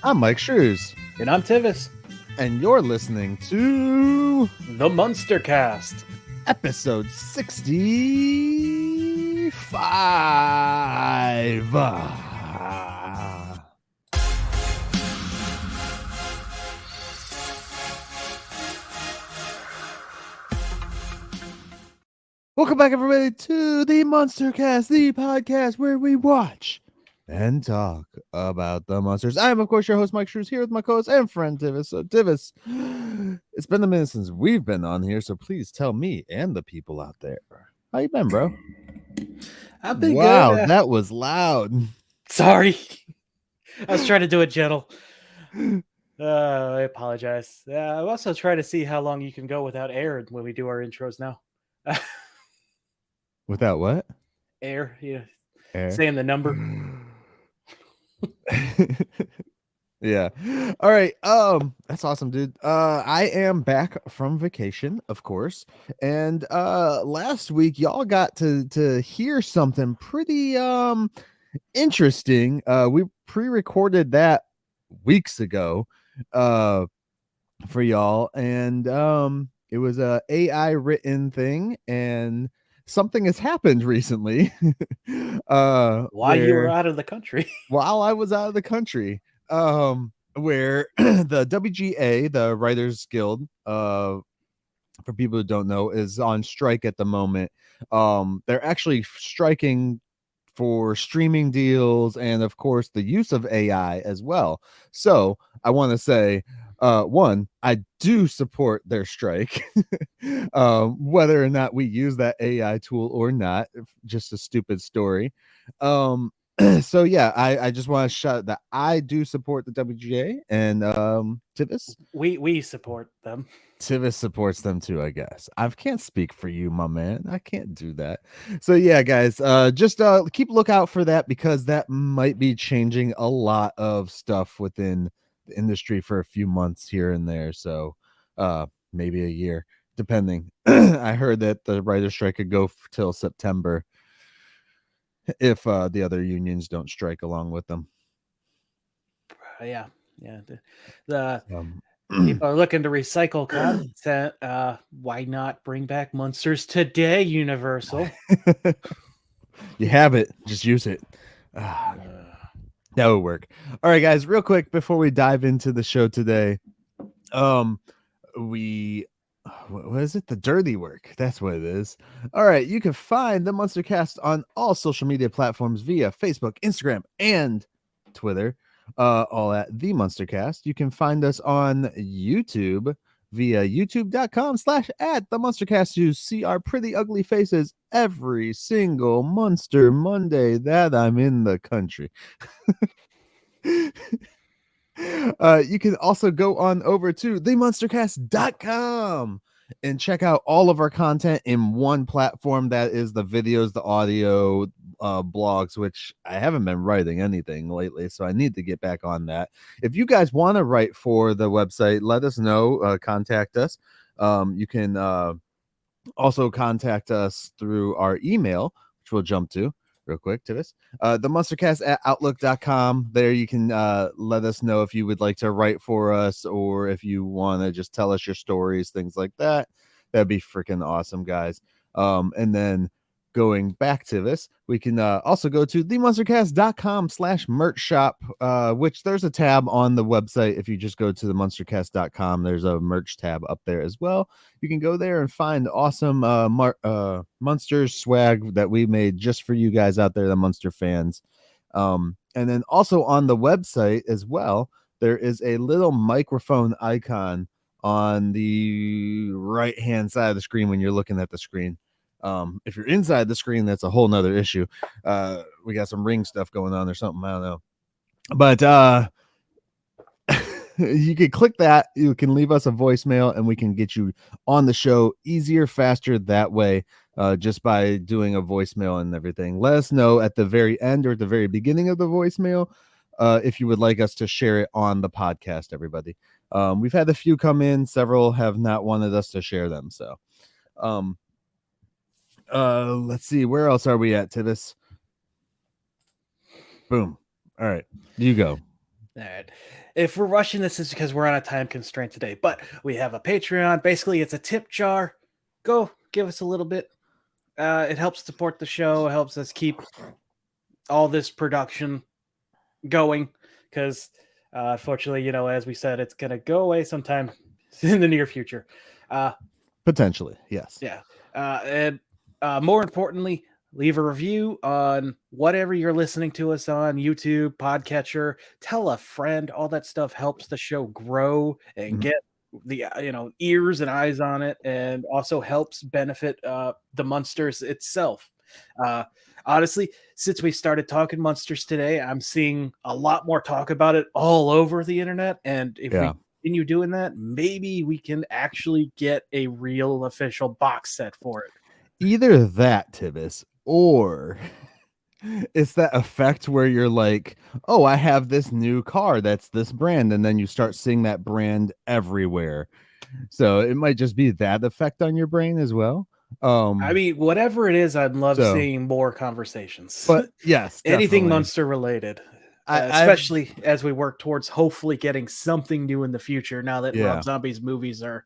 I'm Mike Shrews. And I'm Tivis. And you're listening to The MunsterCast. Episode 65. Welcome back, everybody, to the MunsterCast, the podcast where we watch and talk about the monsters. I am, of course, your host, Mike Shrews, here with my co-host and friend, Tivis. So, Tivis, it's been a minute since we've been on here, so please tell me and the people out there, how you been, bro? I've been good. Wow, that was loud. Sorry. I was trying to do it gentle. I apologize. I'm also trying to see how long you can go without air when we do our intros now. Without what? Air, yeah. Air. Saying the number. Yeah. All right. That's awesome, dude. I am back from vacation, of course. And last week y'all got to hear something pretty interesting. We pre-recorded that weeks ago for y'all, and it was a AI written thing, and something has happened recently. While you were out of the country. While I was out of the country, where the WGA, the Writers Guild, for people who don't know, is on strike at the moment. They're actually striking for streaming deals and, of course, the use of AI as well. So I want to say, one, I do support their strike, whether or not we use that AI tool or not. Just a stupid story. So yeah, I just want to shout that I do support the WGA, and Tivis, we support them. Tivis supports them too, I guess. I can't speak for you, my man. I can't do that. So yeah, guys, just keep lookout for that, because that might be changing a lot of stuff within the industry for a few months here and there. So maybe a year, depending. I heard that the writer's strike could go till September if the other unions don't strike along with them. Yeah. The people are looking to recycle content. Why not bring back Munsters today, Universal? You have it. Just use it. That would work. All right, guys, real quick before we dive into the show today, what is it? The dirty work. That's what it is. All right, you can find the MunsterCast on all social media platforms via Facebook, Instagram, and Twitter, all at TheMunsterCast. You can find us on YouTube via youtube.com/@TheMunsterCast to see our pretty ugly faces every single Munster Monday that I'm in the country. You can also go on over to TheMunsterCast.com and check out all of our content in one platform. That is the videos, the audio, blogs, which I haven't been writing anything lately, so I need to get back on that. If you guys want to write for the website, let us know. Contact us. You can also contact us through our email, which we'll jump to real quick, Tivis. TheMunsterCast@outlook.com. There you can let us know if you would like to write for us, or if you want to just tell us your stories, things like that. That'd be freaking awesome, guys. And then going back to this, we can also go to TheMunsterCast.com/merch shop, which there's a tab on the website. If you just go to TheMunsterCast.com, there's a merch tab up there as well. You can go there and find awesome Munsters swag that we made just for you guys out there, the Munster fans. And then also on the website as well, there is a little microphone icon on the right hand side of the screen when you're looking at the screen. If you're inside the screen, that's a whole nother issue. We got some ring stuff going on or something, I don't know. But you can click that. You can leave us a voicemail, and we can get you on the show easier, faster that way, just by doing a voicemail and everything. Let us know at the very end or at the very beginning of the voicemail if you would like us to share it on the podcast, everybody. We've had a few come in. Several have not wanted us to share them. So let's see. Where else are we at, Tivis? Boom. All right. You go. All right. if we're rushing this, it's because we're on a time constraint today. But we have a Patreon. Basically, it's a tip jar. Go give us a little bit. It helps support the show. It helps us keep all this production going. Because unfortunately, as we said, it's gonna go away sometime in the near future. Potentially, yes. Yeah. And more importantly, leave a review on whatever you're listening to us on YouTube, Podcatcher. Tell a friend. All that stuff helps the show grow and get the ears and eyes on it, and also helps benefit the Munsters itself. Honestly, since we started talking Munsters today, I'm seeing a lot more talk about it all over the internet, and if we continue doing that, maybe we can actually get a real official box set for it. Either that, Tivis, or it's that effect where you're like, oh, I have this new car that's this brand, and then you start seeing that brand everywhere. So it might just be that effect on your brain as well. I mean, whatever it is, I'd love seeing more conversations. But yes, anything Munster related. Especially as we work towards hopefully getting something new in the future now that Rob Zombie's movies are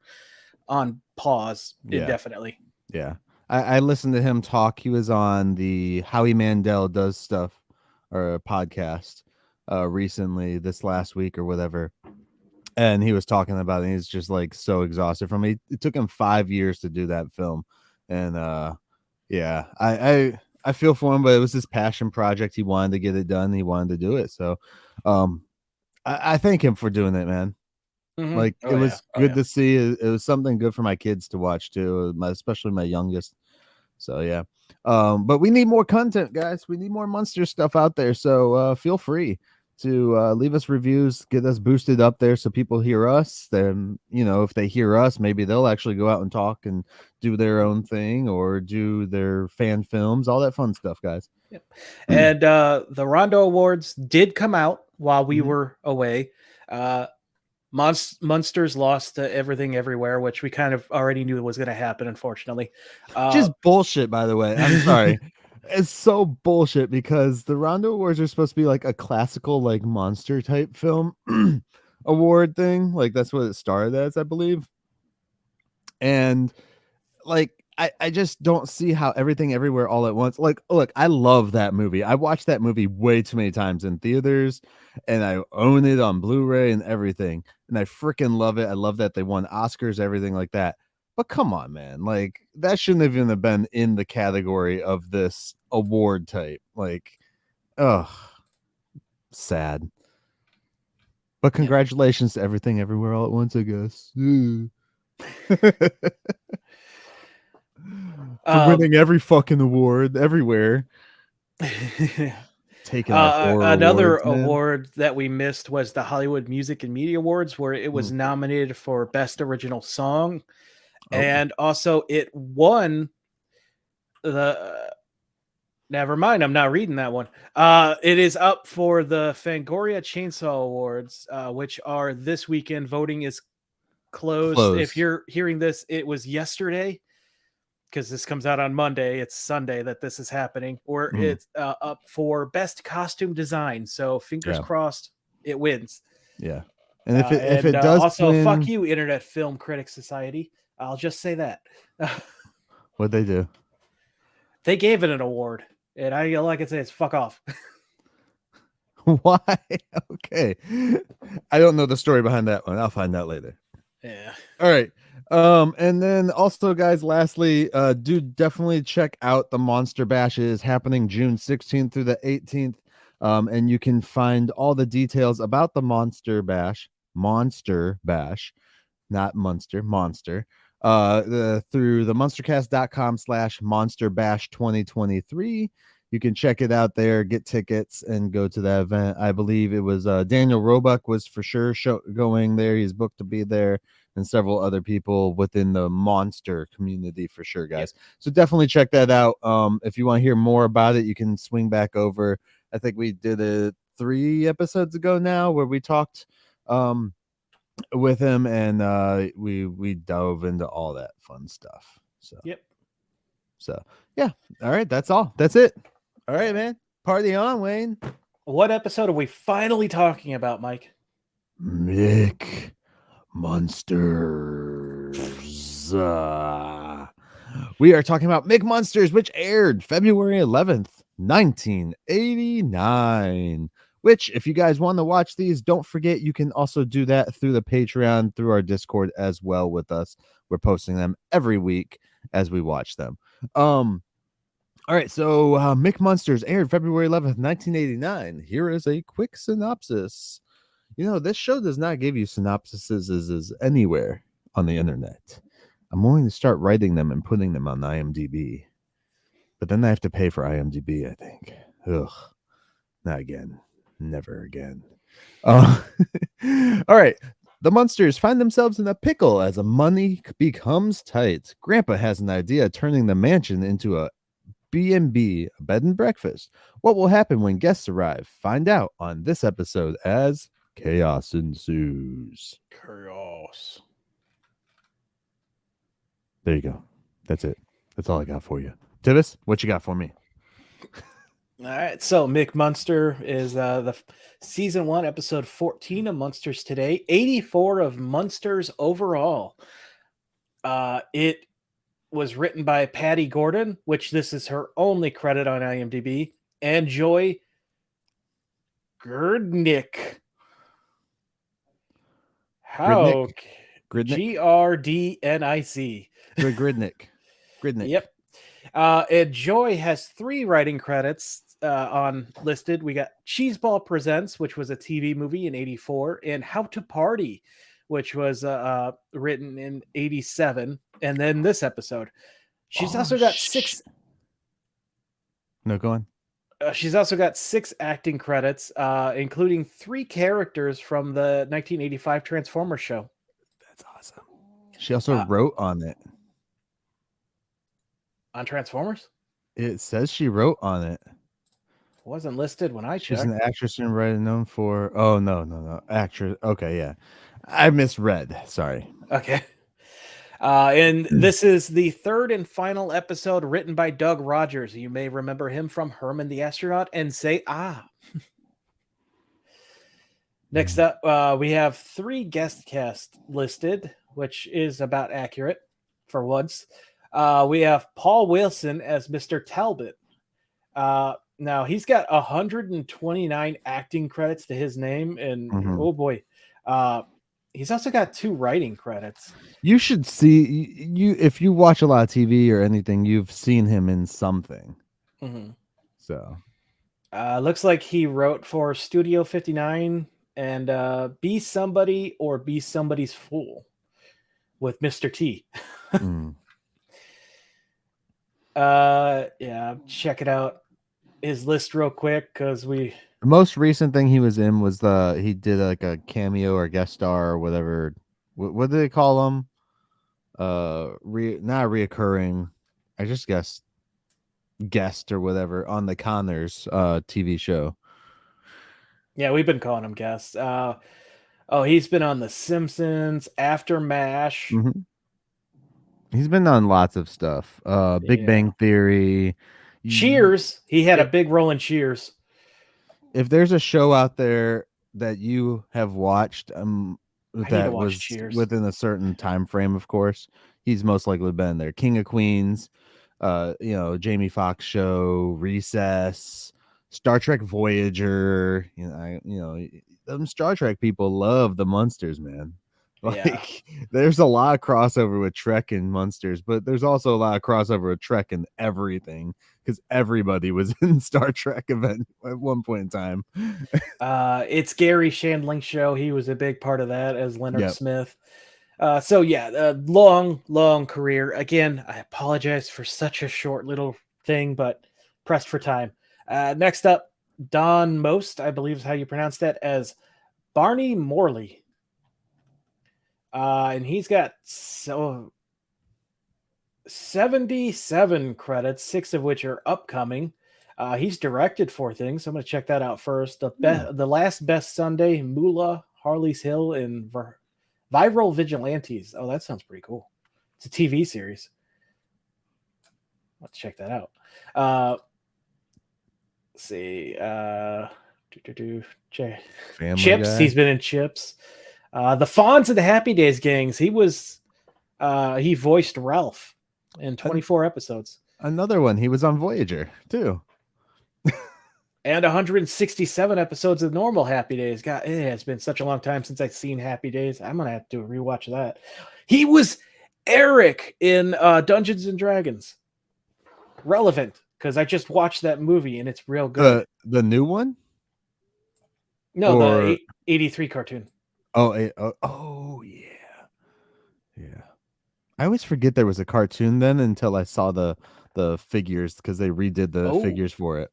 on pause indefinitely. Yeah. I listened to him talk. He was on the Howie Mandel Does Stuff or a podcast recently, this last week or whatever. And he was talking about it. He's just like so exhausted from it. It took him 5 years to do that film. And I feel for him, but it was his passion project. He wanted to get it done. He wanted to do it. So I thank him for doing it, man. Like it was good to see. It was something good for my kids to watch too, especially my youngest. So yeah. But we need more content, guys. We need more Munster stuff out there. So feel free to leave us reviews, get us boosted up there so people hear us. Then, if they hear us, maybe they'll actually go out and talk and do their own thing or do their fan films, all that fun stuff, guys. Yep. And the Rondo Awards did come out while we were away. Munsters lost to Everything Everywhere, which we kind of already knew was going to happen, unfortunately. Just bullshit, by the way. I'm sorry. It's so bullshit because the Rondo Awards are supposed to be like a classical, like monster type film award thing. Like that's what it started as, I believe. And like, I just don't see how Everything Everywhere All at Once. Like, look, I love that movie. I watched that movie way too many times in theaters, and I own it on Blu-ray and everything. And I freaking love it. I love that they won Oscars, everything like that. But come on, man. Like, that shouldn't have even been in the category of this award type. Like, sad. But congratulations to Everything Everywhere All at Once, I guess. For winning every fucking award everywhere. Taking another award that we missed was the Hollywood Music and Media Awards, where it was nominated for Best Original Song, and also it won the. Never mind, I'm not reading that one. It is up for the Fangoria Chainsaw Awards, which are this weekend. Voting is closed. If you're hearing this, it was yesterday. Because this comes out on Monday, it's Sunday that this is happening, or it's up for best costume design. So fingers crossed, it wins. Yeah, and if it does, also win... fuck you, Internet Film Critics Society. I'll just say that. What'd they do? They gave it an award, and all I can say is fuck off. Why? Okay, I don't know the story behind that one. I'll find out later. Yeah. All right. And then also, guys, lastly, do definitely check out the Monster Bash. It is happening June 16th through the 18th. And you can find all the details about the Monster Bash, not Munster, Monster, through TheMunsterCast.com/Monster Bash 2023. You can check it out there, get tickets, and go to that event. I believe it was Daniel Roebuck was for sure going there. He's booked to be there, and several other people within the Monster community for sure, guys. Yep. So definitely check that out. If you want to hear more about it, you can swing back over. I think we did it 3 episodes ago now where we talked with him, and we dove into all that fun stuff. So yeah. All right, that's all. That's it. All right, man. Party on, Wayne. What episode are we finally talking about, Mike? McMunsters. We are talking about McMunsters, which aired February 11th, 1989. Which, if you guys want to watch these, don't forget you can also do that through the Patreon, through our Discord as well with us. We're posting them every week as we watch them. All right, so McMunsters aired February 11th, 1989. Here is a quick synopsis. You know, this show does not give you synopsises anywhere on the internet. I'm willing to start writing them and putting them on IMDb. But then I have to pay for IMDb, I think. Ugh. Not again. Never again. All right. The Munsters find themselves in a pickle as the money becomes tight. Grandpa has an idea turning the mansion into a B&B, a bed and breakfast. What will happen when guests arrive? Find out on this episode as chaos ensues. Chaos. There you go. That's it. That's all I got for you. Tivis, what you got for me? All right, so McMunster is the season 1, episode 14 of Munsters Today, 84 of Munsters overall. It was written by Patty Gordon, which this is her only credit on IMDb, and Joy Grdnick. How? Gridnick? Grdnic. Gridnick. Yep. And Joy has 3 writing credits on listed. We got Cheeseball Presents, which was a TV movie in 84, and How to Party, which was written in 87, and then this episode. She's also got 6. No, go on. She's also got 6 acting credits, including 3 characters from the 1985 Transformers show. That's awesome. She also wrote on it. On Transformers? It says she wrote on it. Wasn't listed when I checked. She's an actress and writer known for. Oh, no. Actress. Okay, yeah. I misread. Sorry. Okay. And this is the 3rd and final episode written by Doug Rogers. You may remember him from Herman the Astronaut and Say Ah. Next up, we have 3 guest cast listed, which is about accurate for once. We have Paul Wilson as Mr. Talbot. Now, he's got 129 acting credits to his name, and oh boy, he's also got 2 writing credits. You should see you if you watch a lot of TV or anything, you've seen him in something. So, looks like he wrote for Studio 59 and Be Somebody or Be Somebody's Fool with Mr. T. Yeah, check it out. His list real quick because the most recent thing he was in was he did like a cameo or guest star or whatever. What do they call them? Not reoccurring. I just guest or whatever on the Connors TV show. Yeah, we've been calling him guests. He's been on The Simpsons, After MASH. He's been on lots of stuff. Big Bang Theory. Cheers. He had a big role in Cheers. If there's a show out there that you have watched, that was Cheers. Within a certain time frame, of course, he's most likely been there. King of Queens, Jamie Foxx show, Recess, Star Trek Voyager. Them Star Trek people love the Munsters, man. Like, there's a lot of crossover with Trek and Munsters, but there's also a lot of crossover with Trek and everything because everybody was in Star Trek event at one point in time. It's Gary Shandling's show. He was a big part of that as Leonard Smith. Long career. Again, I apologize for such a short little thing, but pressed for time. Next up, Don Most, I believe is how you pronounce that, as Barney Morley. And he's got 77 credits, 6 of which are upcoming. He's directed 4 things. So I'm going to check that out first. The Last Best Sunday, Moolah, Harley's Hill, and Viral Vigilantes. Oh, that sounds pretty cool. It's a TV series. Let's check that out. Let's see. Family Chips. Guy. He's been in Chips. The Fonz of the Happy Days gangs. He voiced Ralph in 24 episodes. Another one. He was on Voyager too. And 167 episodes of normal Happy Days. God, it has been such a long time since I've seen Happy Days. I'm gonna have to do a rewatch of that. He was Eric in Dungeons and Dragons. Relevant because I just watched that movie and it's real good. The new one? No, the 83 cartoon. Oh, yeah. I always forget there was a cartoon then until I saw the figures because they redid the figures for it.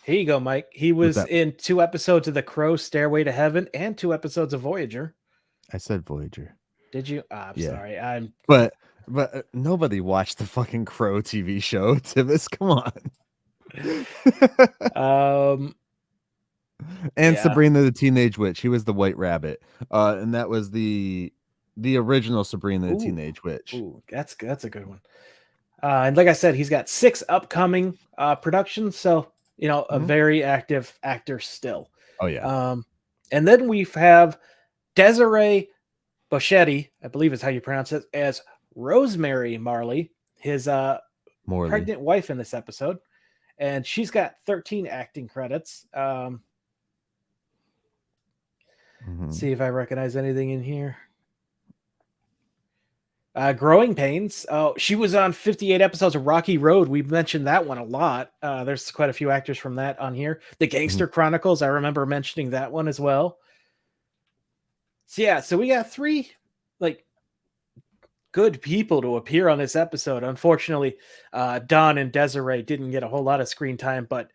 Here you go, Mike. He was in 2 episodes of The Crow, Stairway to Heaven, and 2 episodes of Voyager. I said Voyager. Did you? I'm sorry. But nobody watched the fucking Crow TV show, Tivis. Come on. And Sabrina the Teenage Witch. He was the White Rabbit. And that was the original Sabrina the Teenage Witch. Ooh, that's a good one. And like I said, he's got 6 upcoming productions, so a very active actor still. Oh yeah. And then we have Desiree Boschetti, I believe is how you pronounce it, as Rosemary Marley, his pregnant wife in this episode, and she's got 13 acting credits. Let's see if I recognize anything in here. Growing Pains. Oh, she was on 58 episodes of Rocky Road. We've mentioned that one a lot. There's quite a few actors from that on here. The Gangster Chronicles. I remember mentioning that one as well. So yeah, so we got 3 good people to appear on this episode. Unfortunately, Don and Desiree didn't get a whole lot of screen time, but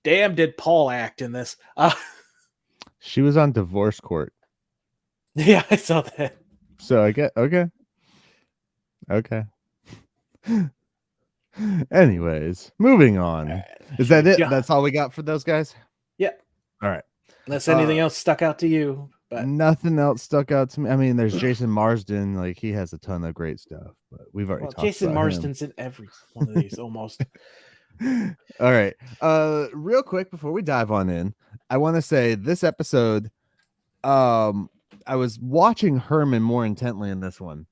damn did Paul act in this. She was on Divorce Court. Yeah, I saw that. So I get okay. Anyways, moving on. Right. Is that it? That's all we got for those guys? Yep. All right. Unless anything else stuck out to you. But nothing else stuck out to me. I mean, there's Jason Marsden. Like, he has a ton of great stuff, but we've already talked Jason about Marsden's him. in every one of these almost. All right. Real quick before we dive on in, I want to say this episode, I was watching Herman more intently in this one.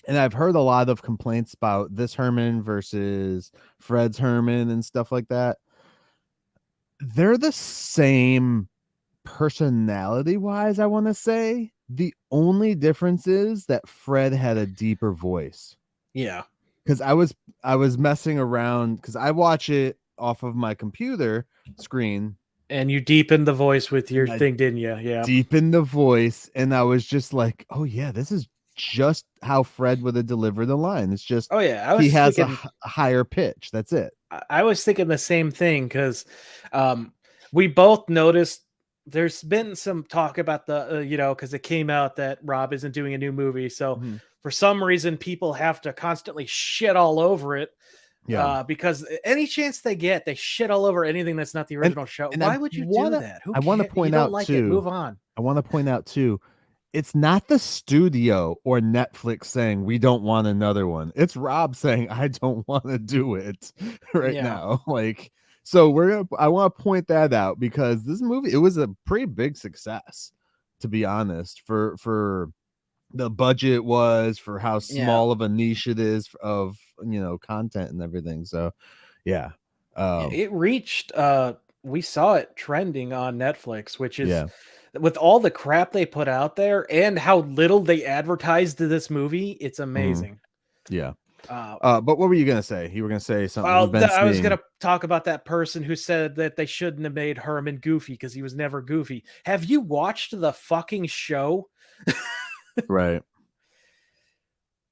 And I've heard a lot of complaints about this Herman versus Fred's Herman and stuff like that. They're the same personality-wise, I want to say. The only difference is that Fred had a deeper voice. Yeah. Because I was messing around, because I watch it off of my computer screen. And you deepened the voice with your thing, didn't you? Yeah. Deepened the voice, and I was just like, oh yeah, this is just how Fred would have delivered the line. It's just, he has a higher pitch. That's it. I was thinking the same thing because we both noticed there's been some talk about the, because it came out that Rob isn't doing a new movie. So for some reason, people have to constantly shit all over it. Yeah. Because any chance they get, they shit all over anything that's not the original show. And why would you do that? I want to point out too. Move on. I want to point out too. It's not the studio or Netflix saying we don't want another one. It's Rob saying I don't want to do it now. So I want to point that out because this movie, it was a pretty big success, to be honest, for the budget was, for how small of a niche it is of, content and everything. So yeah. It reached, we saw it trending on Netflix, which is with all the crap they put out there and how little they advertised to this movie. It's amazing. Yeah. But what were you going to say? You were going to say something. Well, I was going to talk about that person who said that they shouldn't have made Herman goofy because he was never goofy. Have you watched the fucking show? Right.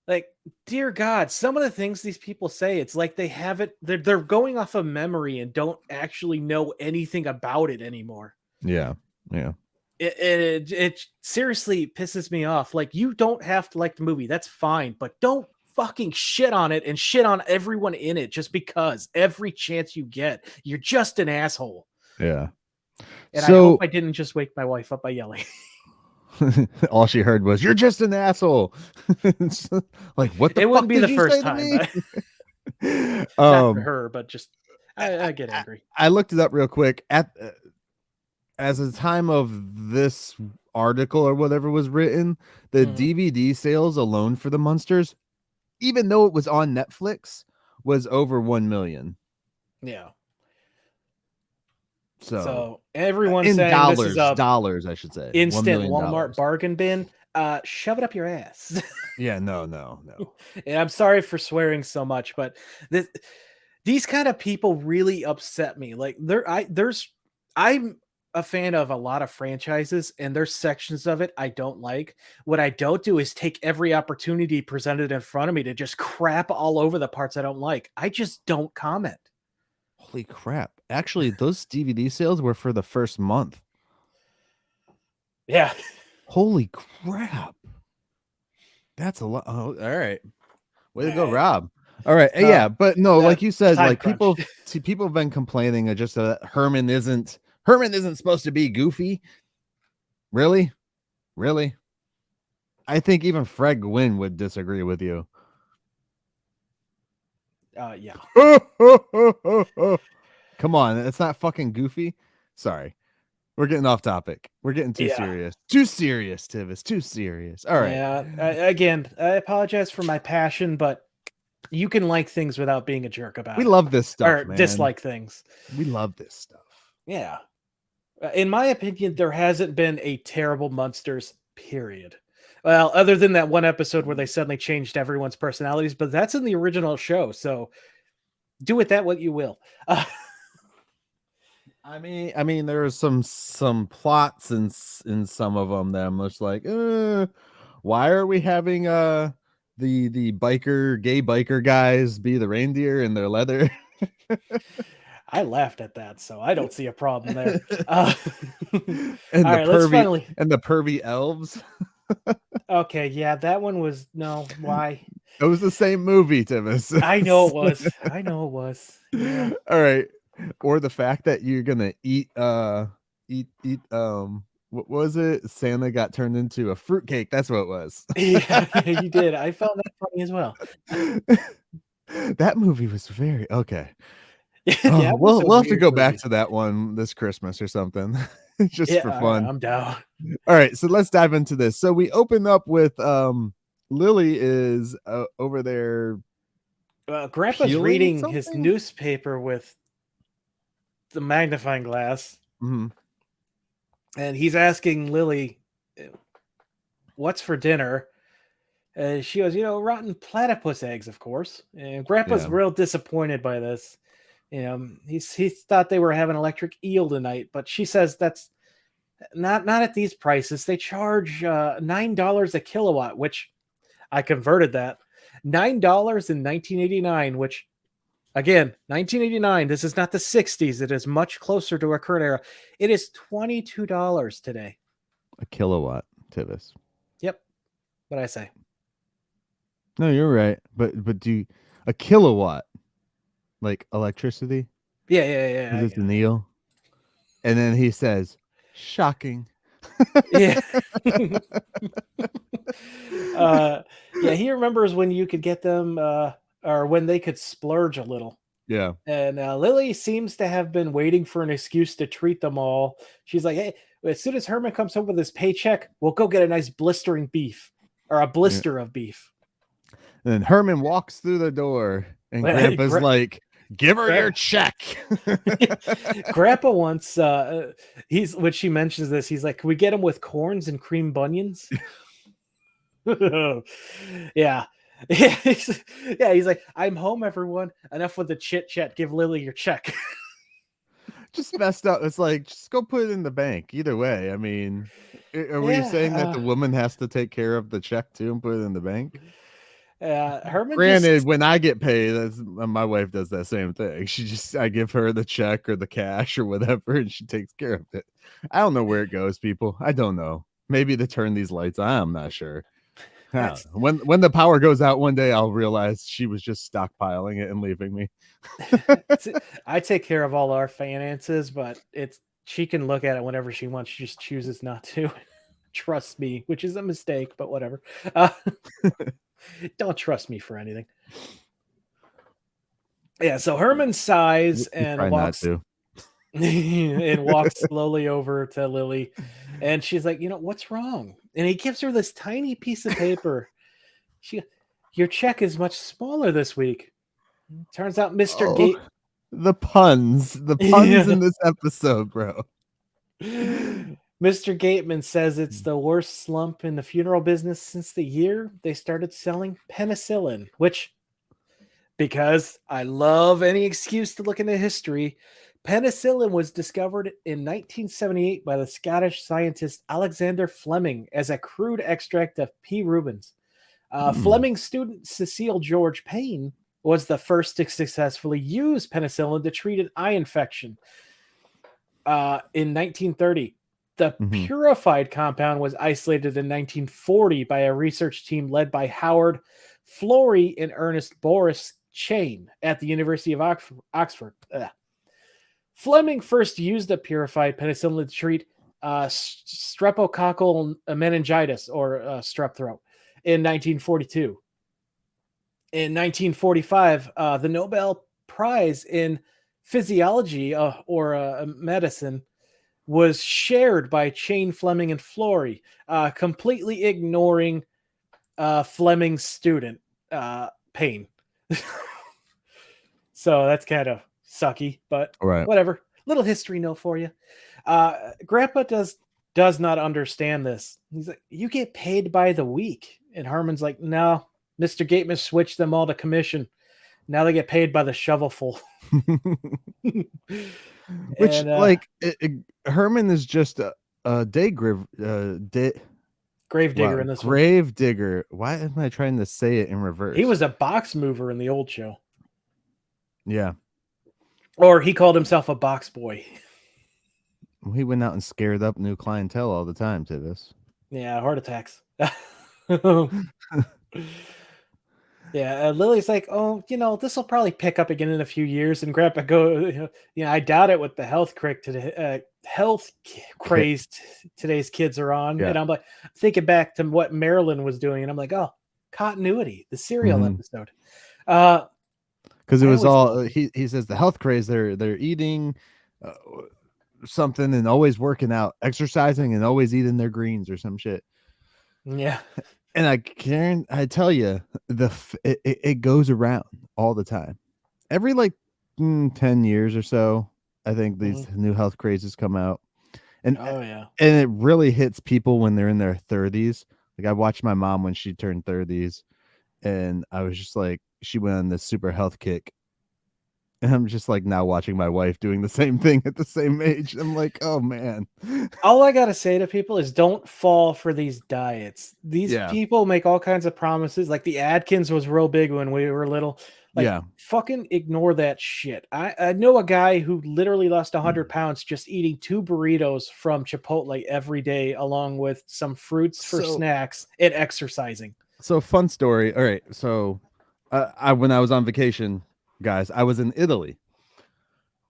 Like, dear God, some of the things these people say, it's like they haven't, they're going off of memory and don't actually know anything about it anymore. Yeah. Yeah. It seriously pisses me off. Like, you don't have to like the movie. That's fine. But don't fucking shit on it and shit on everyone in it just because every chance you get, you're just an asshole. Yeah. And I hope I didn't just wake my wife up by yelling. All she heard was, "You're just an asshole." Like, what the it fuck wouldn't be did the you first say time. To not for her, but just I get angry. I looked it up real quick. as the time of this article or whatever was written, the DVD sales alone for the Munsters, even though it was on Netflix, was over 1 million. Yeah. So everyone's in saying this is a dollars, I should say, instant Walmart bargain bin. Shove it up your ass. Yeah, no. And I'm sorry for swearing so much, but these kind of people really upset me. Like I'm a fan of a lot of franchises, and there's sections of it I don't like. What I don't do is take every opportunity presented in front of me to just crap all over the parts I don't like. I just don't comment. Holy crap. Actually, those DVD sales were for the first month. Yeah. Holy crap. That's a lot. Oh, all right. Way to go, Rob. All right. Yeah, but no, like you said, like people have been complaining just that Herman isn't supposed to be goofy. Really? I think even Fred Gwynn would disagree with you. Yeah. Come on, it's not fucking goofy. Sorry. We're getting off topic. We're getting too serious. Too serious, Tivis. Too serious. All right. Yeah. Again, I apologize for my passion, but you can like things without being a jerk about it. We love this stuff, or man. Dislike things. We love this stuff. Yeah. In my opinion, there hasn't been a terrible Munsters, period. Well, other than that one episode where they suddenly changed everyone's personalities, but that's in the original show, so do with that what you will. I mean, there are some plots in some of them that I'm just like, why are we having the gay biker guys be the reindeer in their leather? I laughed at that, so I don't see a problem there. And the pervy elves. Okay, yeah, that one was why? It was the same movie, Tivis. I know it was. Yeah. All right. Or the fact that you're gonna eat what was it? Santa got turned into a fruitcake. That's what it was. Yeah, you did. I found that funny as well. That movie was very okay. Yeah, we'll have to go back to that one this Christmas or something. Just for fun. I'm down. All right, so let's dive into this. So we open up with Lily is over there. Grandpa's reading his newspaper with the magnifying glass. Mm-hmm. And he's asking Lily, what's for dinner? And she goes, rotten platypus eggs, of course. And Grandpa's real disappointed by this. He thought they were having electric eel tonight, but she says that's not at these prices. They charge $9 a kilowatt, which I converted that. $9 in 1989, which, again, 1989, this is not the 60s. It is much closer to our current era. It is $22 today. A kilowatt, Tivis. Yep. What'd I say? No, you're right. But a kilowatt, like electricity? Yeah. It's an eel. And then he says, shocking. Yeah. He remembers when you could get them or when they could splurge a little. Yeah. And Lily seems to have been waiting for an excuse to treat them all. She's like, hey, as soon as Herman comes home with his paycheck, we'll go get a nice blistering beef or a blister of beef. And then Herman walks through the door and Grandpa's like, give her your check. Grandpa wants when she mentions this, he's like, can we get him with corns and cream bunions? Yeah. He's like, I'm home, everyone. Enough with the chit chat. Give Lily your check. Just messed up. It's like, just go put it in the bank. Either way. I mean, are we saying that the woman has to take care of the check too and put it in the bank? Herman. Granted, when I get paid, my wife does that same thing. I give her the check or the cash or whatever, and she takes care of it. I don't know where it goes, people. I don't know. Maybe to turn these lights on. I'm not sure. When the power goes out one day, I'll realize she was just stockpiling it and leaving me. I take care of all our finances, but she can look at it whenever she wants. She just chooses not to trust me, which is a mistake, but whatever. Don't trust me for anything. Yeah, so Herman sighs and walks. and walks slowly over to Lily. And she's like, what's wrong? And he gives her this tiny piece of paper. Your check is much smaller this week. Turns out Mr. Gate. The puns in this episode, bro. Mr. Gateman says it's the worst slump in the funeral business since the year they started selling penicillin, which, because I love any excuse to look into history, penicillin was discovered in 1978 by the Scottish scientist Alexander Fleming as a crude extract of P. rubens. Fleming's student Cecile George Payne was the first to successfully use penicillin to treat an eye infection. In 1930, the purified compound was isolated in 1940 by a research team led by Howard Florey and Ernest Boris Chain at the University of Oxford. Fleming first used the purified penicillin to treat streptococcal meningitis or strep throat in 1942. In 1945, the Nobel Prize in Physiology or medicine was shared by Chain, Fleming, and Florey, completely ignoring Fleming's student, Payne. So that's kind of sucky, but whatever. Little history note for you. Grandpa does not understand this. He's like, you get paid by the week. And Herman's like, no, Mr. Gateman switched them all to commission. Now they get paid by the shovelful. Which, Herman is just a grave digger in this one. Grave digger. Why am I trying to say it in reverse? He was a box mover in the old show. Yeah. Or he called himself a box boy. He went out and scared up new clientele all the time, Tivis. Yeah, heart attacks. Yeah, Lily's like, oh, this will probably pick up again in a few years. And Grandpa I doubt it with the health crazed today's kids are on. Yeah. And I'm like, thinking back to what Marilyn was doing. And I'm like, oh, continuity, the serial episode. Because it was he says the health craze, they're eating something and always working out, exercising and always eating their greens or some shit. Yeah. And I tell you, it goes around all the time. Every 10 years or so, I think these new health crazes come out. And and it really hits people when they're in their 30s. Like, I watched my mom when she turned 30s, and I was just like, she went on this super health kick. And I'm just like now watching my wife doing the same thing at the same age. I'm like, oh man. All I gotta say to people is don't fall for these diets. These people make all kinds of promises. Like the Atkins was real big when we were little. Fucking ignore that shit. I know a guy who literally lost 100 pounds just eating 2 burritos from Chipotle every day, along with some fruits for snacks and exercising. So, fun story. All right. So when I was on vacation, guys, I was in Italy.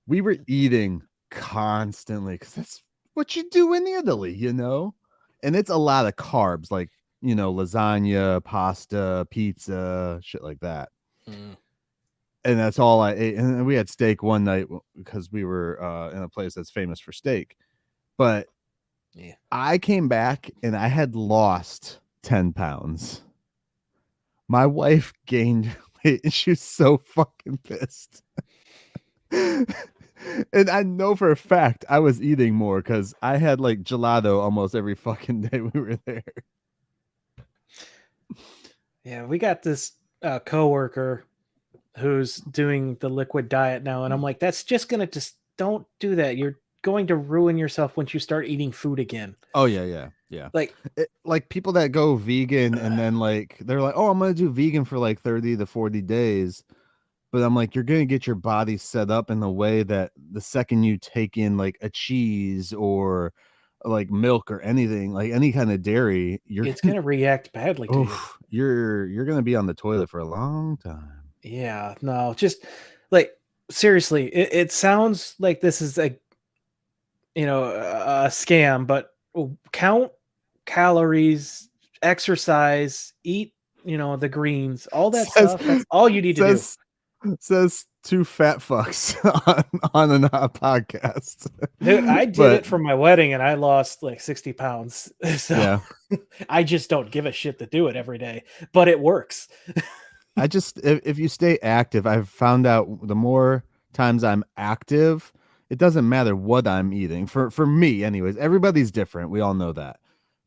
We were eating constantly because that's what you do in Italy, and it's a lot of carbs, like lasagna, pasta, pizza, shit like that. And that's all I ate. And we had steak one night because we were in a place that's famous for steak. But I came back and I had lost 10 pounds. My wife gained weight and she was so fucking pissed. And I know for a fact I was eating more because I had gelato almost every fucking day we were there. Yeah, we got this coworker who's doing the liquid diet now, and I'm like, that's just gonna don't do that. You're going to ruin yourself once you start eating food again. Oh yeah. Like people that go vegan and then they're like, oh, I'm gonna do vegan for 30 to 40 days. But I'm like, you're going to get your body set up in the way that the second you take in a cheese or milk or anything, any kind of dairy, it's going to react badly to you. You're going to be on the toilet for a long time. Yeah, no, just seriously, it sounds like this is a scam, but count calories, exercise, eat, the greens, all that stuff. That's all you need to do. Says two fat fucks on a podcast. Dude, I did it for my wedding and I lost like 60 pounds. So yeah. I just don't give a shit to do it every day, but it works. I just, if you stay active, I've found out the more times I'm active, it doesn't matter what I'm eating. For me, anyways, everybody's different. We all know that.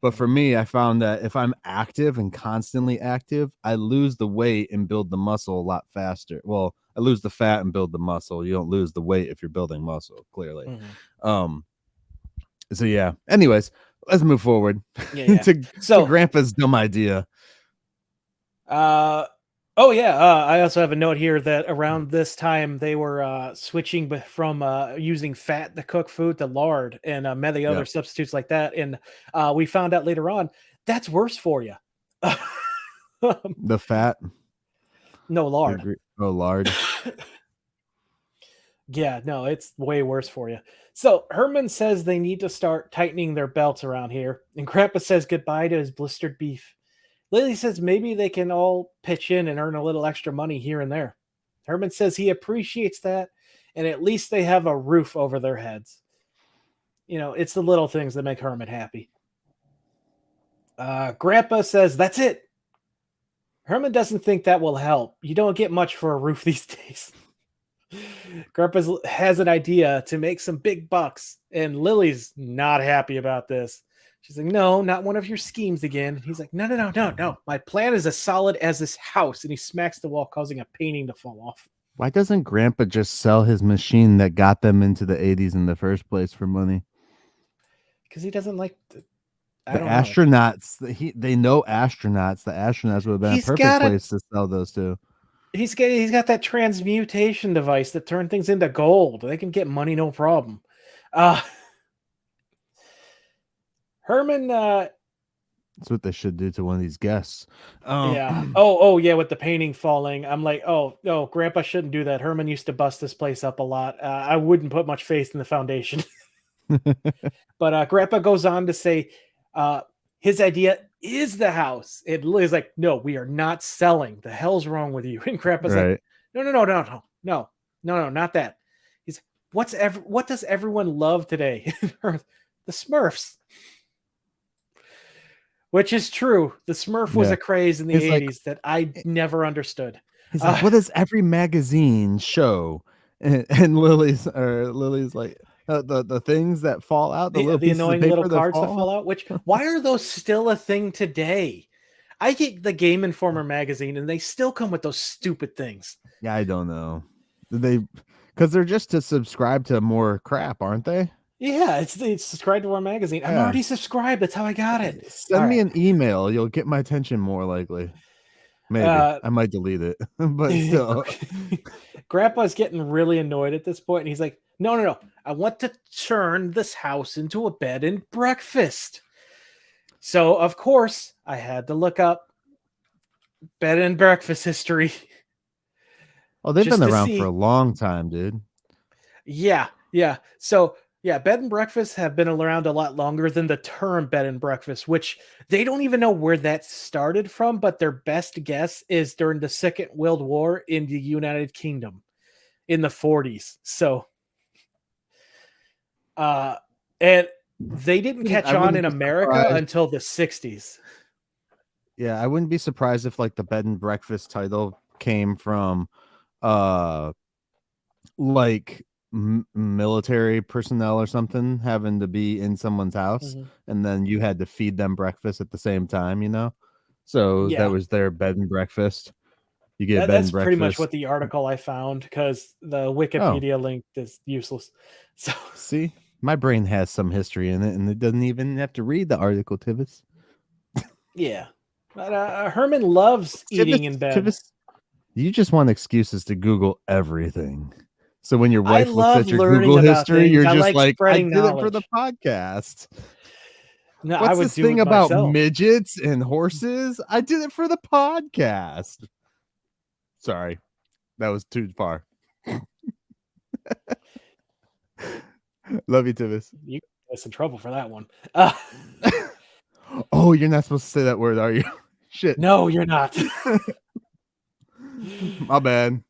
But for me, I found that if I'm active and constantly active, I lose the weight and build the muscle a lot faster. Well, I lose the fat and build the muscle. You don't lose the weight if you're building muscle, clearly. Mm-hmm. So yeah. Anyways, let's move forward to Grandpa's dumb idea. Oh yeah, I also have a note here that around this time they were switching from using fat to cook food to lard and many other substitutes like that, and we found out later on that's worse for you. The fat? No, lard. Oh, lard. Yeah, no, it's way worse for you. So Herman says they need to start tightening their belts around here, and Grandpa says goodbye to his blistered beef. Lily says maybe they can all pitch in and earn a little extra money here and there. Herman says he appreciates that, and at least they have a roof over their heads. You know, it's the little things that make Herman happy. Grandpa says, that's it. Herman doesn't think that will help. You don't get much for a roof these days. Grandpa has an idea to make some big bucks, and Lily's not happy about this. She's like, no, not one of your schemes again. He's like, no. My plan is as solid as this house. And he smacks the wall, causing a painting to fall off. Why doesn't Grandpa just sell his machine that got them into the 80s in the first place for money? Because he doesn't like the astronauts. They know astronauts. The astronauts would have been a perfect place to sell those to. He's got that transmutation device that turned things into gold. They can get money, no problem. Herman, that's what they should do to one of these guests. Yeah. Oh, yeah. With the painting falling, I'm like, oh, Grandpa shouldn't do that. Herman used to bust this place up a lot. I wouldn't put much faith in the foundation. But Grandpa goes on to say, his idea is the house. And Lily's like, no, we are not selling. The hell's wrong with you? And Grandpa's like, no, not that. He's what does everyone love today? The Smurfs. Which is true. The Smurf was a craze in the 80s that I never understood. He's like, what does every magazine show? And Lily's like, the things that fall out, the annoying little cards that fall out. Which, why are those still a thing today? I get the Game Informer magazine, and they still come with those stupid things. Yeah, I don't know. Because they're just to subscribe to more crap, aren't they? Yeah, it's subscribed to our magazine. I'm already subscribed. That's how I got it. Send me an email. You'll get my attention more likely. Maybe I might delete it, but still. Grandpa's getting really annoyed at this point, and he's like, no. I want to turn this house into a bed and breakfast. So, of course, I had to look up bed and breakfast history. Oh, they've been around for a long time, dude. Yeah. So, yeah, bed and breakfasts have been around a lot longer than the term bed and breakfast, which they don't even know where that started from, but their best guess is during the Second World War in the United Kingdom in the 40s. So, and they didn't catch on in America until the 60s. Yeah, I wouldn't be surprised if like the bed and breakfast title came from like military personnel or something having to be in someone's house, and then you had to feed them breakfast at the same time, you know, so that was their bed and breakfast. You get bed and breakfast. Pretty much what the article I found, because the Wikipedia link is useless. So see, my brain has some history in it, and it doesn't even have to read the article. Tivis. Yeah, but Herman loves eating in bed. Tivis, you just want excuses to Google everything. So when your wife looks at your Google history, you're just like, I did it for the podcast. No, what's this thing about midgets and horses? I did it for the podcast. Sorry, that was too far. Love you, Tivis. You get us in trouble for that one. Oh, you're not supposed to say that word, are you? Shit. No, you're not. My bad.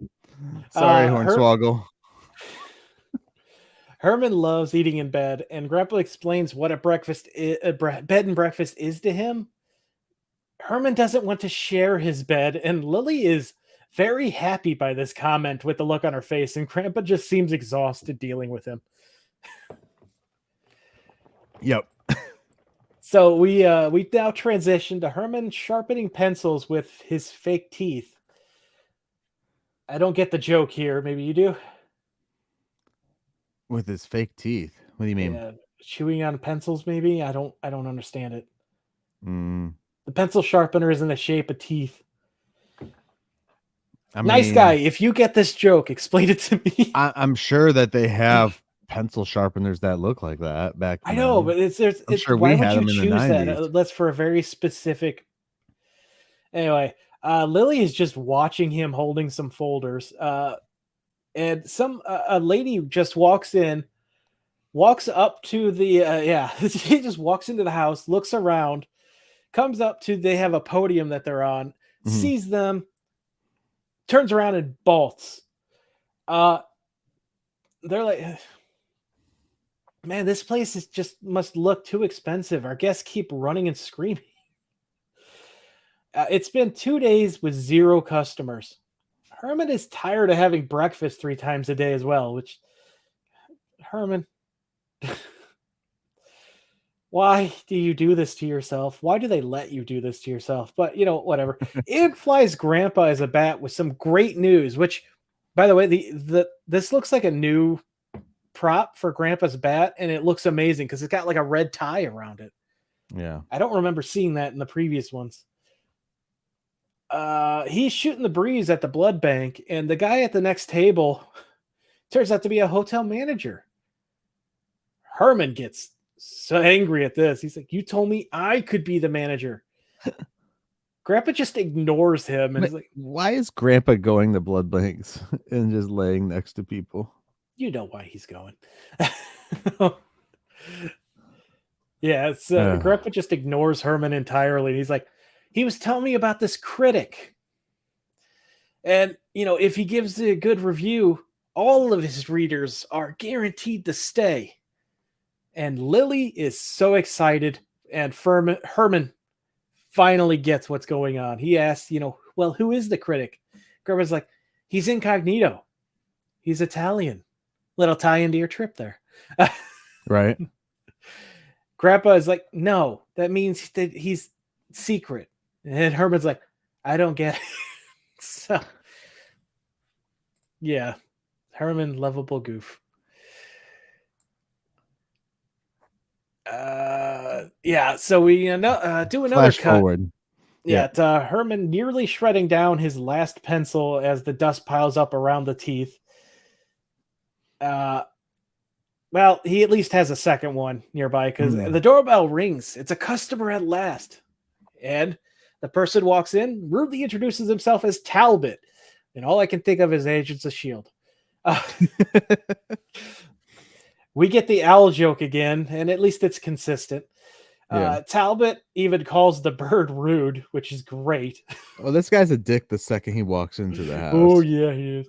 Sorry, Hornswoggle. Herman loves eating in bed, and Grandpa explains what a bed and breakfast is to him. Herman doesn't want to share his bed, and Lily is very happy by this comment with the look on her face, and Grandpa just seems exhausted dealing with him. Yep. So we now transition to Herman sharpening pencils with his fake teeth. I don't get the joke here. Maybe you do. With his fake teeth. What do you mean? Yeah, chewing on pencils. Maybe I don't understand it. Mm. The pencil sharpener is in the shape of teeth. Nice guy. If you get this joke, explain it to me. I'm sure that they have pencil sharpeners that look like that back then. I know, but sure why we would had you them in the choose that? 90s. That's for a very specific. Anyway, Lily is just watching him holding some folders, and a lady just walks up to the she just walks into the house, looks around, comes up to they have a podium that they're on, sees them, turns around and bolts. They're like, man, this place is just must look too expensive. Our guests keep running and screaming. It's been 2 days with 0 customers. Herman is tired of having breakfast 3 times a day as well, which Herman, why do you do this to yourself? Why do they let you do this to yourself? But, whatever. In flies Grandpa as a bat with some great news, which, by the way, this looks like a new prop for Grandpa's bat, and it looks amazing because it's got like a red tie around it. Yeah. I don't remember seeing that in the previous ones. He's shooting the breeze at the blood bank, and the guy at the next table turns out to be a hotel manager. Herman gets so angry at this. He's like, you told me I could be the manager. Grandpa just ignores him and is like, why is Grandpa going to blood banks and just laying next to people? You know why he's going. Yeah, Grandpa just ignores Herman entirely. He's like, he was telling me about this critic. And, if he gives a good review, all of his readers are guaranteed to stay. And Lily is so excited, and Herman finally gets what's going on. He asks, well, who is the critic? Grandpa's like, he's incognito. He's Italian. Little tie into your trip there. Right. Grandpa is like, no, that means that he's secret. And Herman's like, I don't get it. So, yeah, Herman, lovable goof. So we do another Flash cut. Forward. Yeah, Herman nearly shredding down his last pencil as the dust piles up around the teeth. Well, he at least has a second one nearby because the doorbell rings. It's a customer at last. And the person walks in, rudely introduces himself as Talbot. And all I can think of is Agents of S.H.I.E.L.D. We get the owl joke again, and at least it's consistent. Talbot even calls the bird rude, which is great. Well, this guy's a dick the second he walks into the house. Oh, yeah, he is.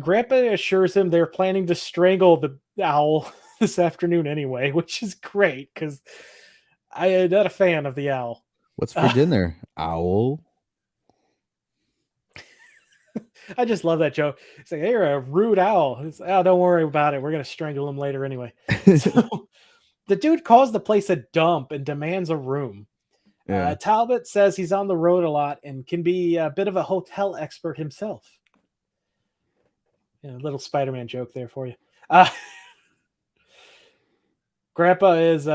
Grandpa assures him they're planning to strangle the owl this afternoon anyway, which is great because I am not a fan of the owl. What's for dinner? Owl? I just love that joke. It's like, hey, you're a rude owl. It's, don't worry about it. We're going to strangle him later anyway. So the dude calls the place a dump and demands a room. Yeah. Talbot says he's on the road a lot and can be a bit of a hotel expert himself. Yeah, a little Spider-Man joke there for you. Grandpa is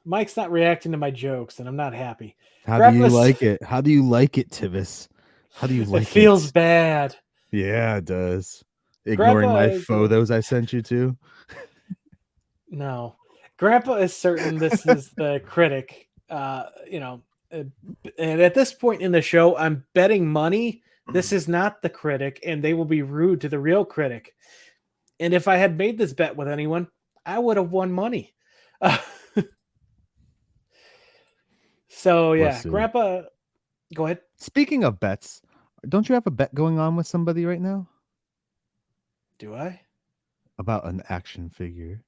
Mike's not reacting to my jokes, and I'm not happy. How do you like it? How do you like it, Tivis? How do you like it? It feels bad. Yeah, it does. Ignoring my photos I sent you to. No. Grandpa is certain this is the critic. And at this point in the show, I'm betting money this is not the critic, and they will be rude to the real critic. And if I had made this bet with anyone, I would have won money. So, yeah, Grandpa, go ahead. Speaking of bets, don't you have a bet going on with somebody right now? Do I? About an action figure.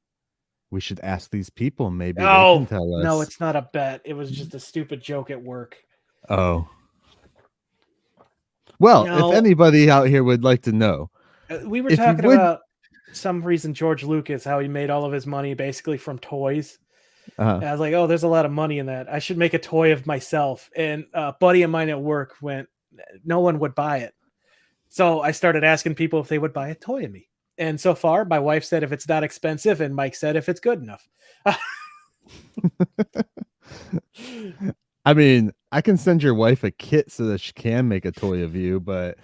We should ask these people. Maybe they Oh, can tell us. no, it's not a bet. It was just a stupid joke at work. Oh. Well, No. if anybody out here would like to know. We were if you talking would, about some reason George Lucas, how he made all of his money basically from toys. And I was like, oh, there's a lot of money in that. I should make a toy of myself. And a buddy of mine at work went, no one would buy it. So I started asking people if they would buy a toy of me. And so far, my wife said if it's not expensive, and Mike said if it's good enough. I mean, I can send your wife a kit so that she can make a toy of you, but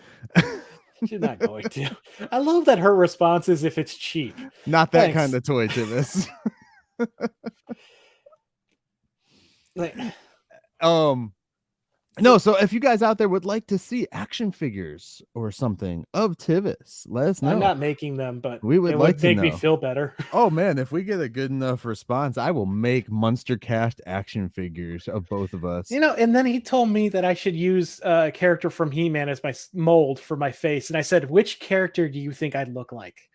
she's not going to. I love that her response is if it's cheap. Not that Thanks. Kind of toy, Tivis. Like, no, so if you guys out there would like to see action figures or something of Tivis, let us know. I'm not making them, but we would like to make me feel better. Oh man, if we get a good enough response, I will make MunsterCast action figures of both of us. You know, and then he told me that I should use a character from He-Man as my mold for my face. And I said, which character do you think I'd look like?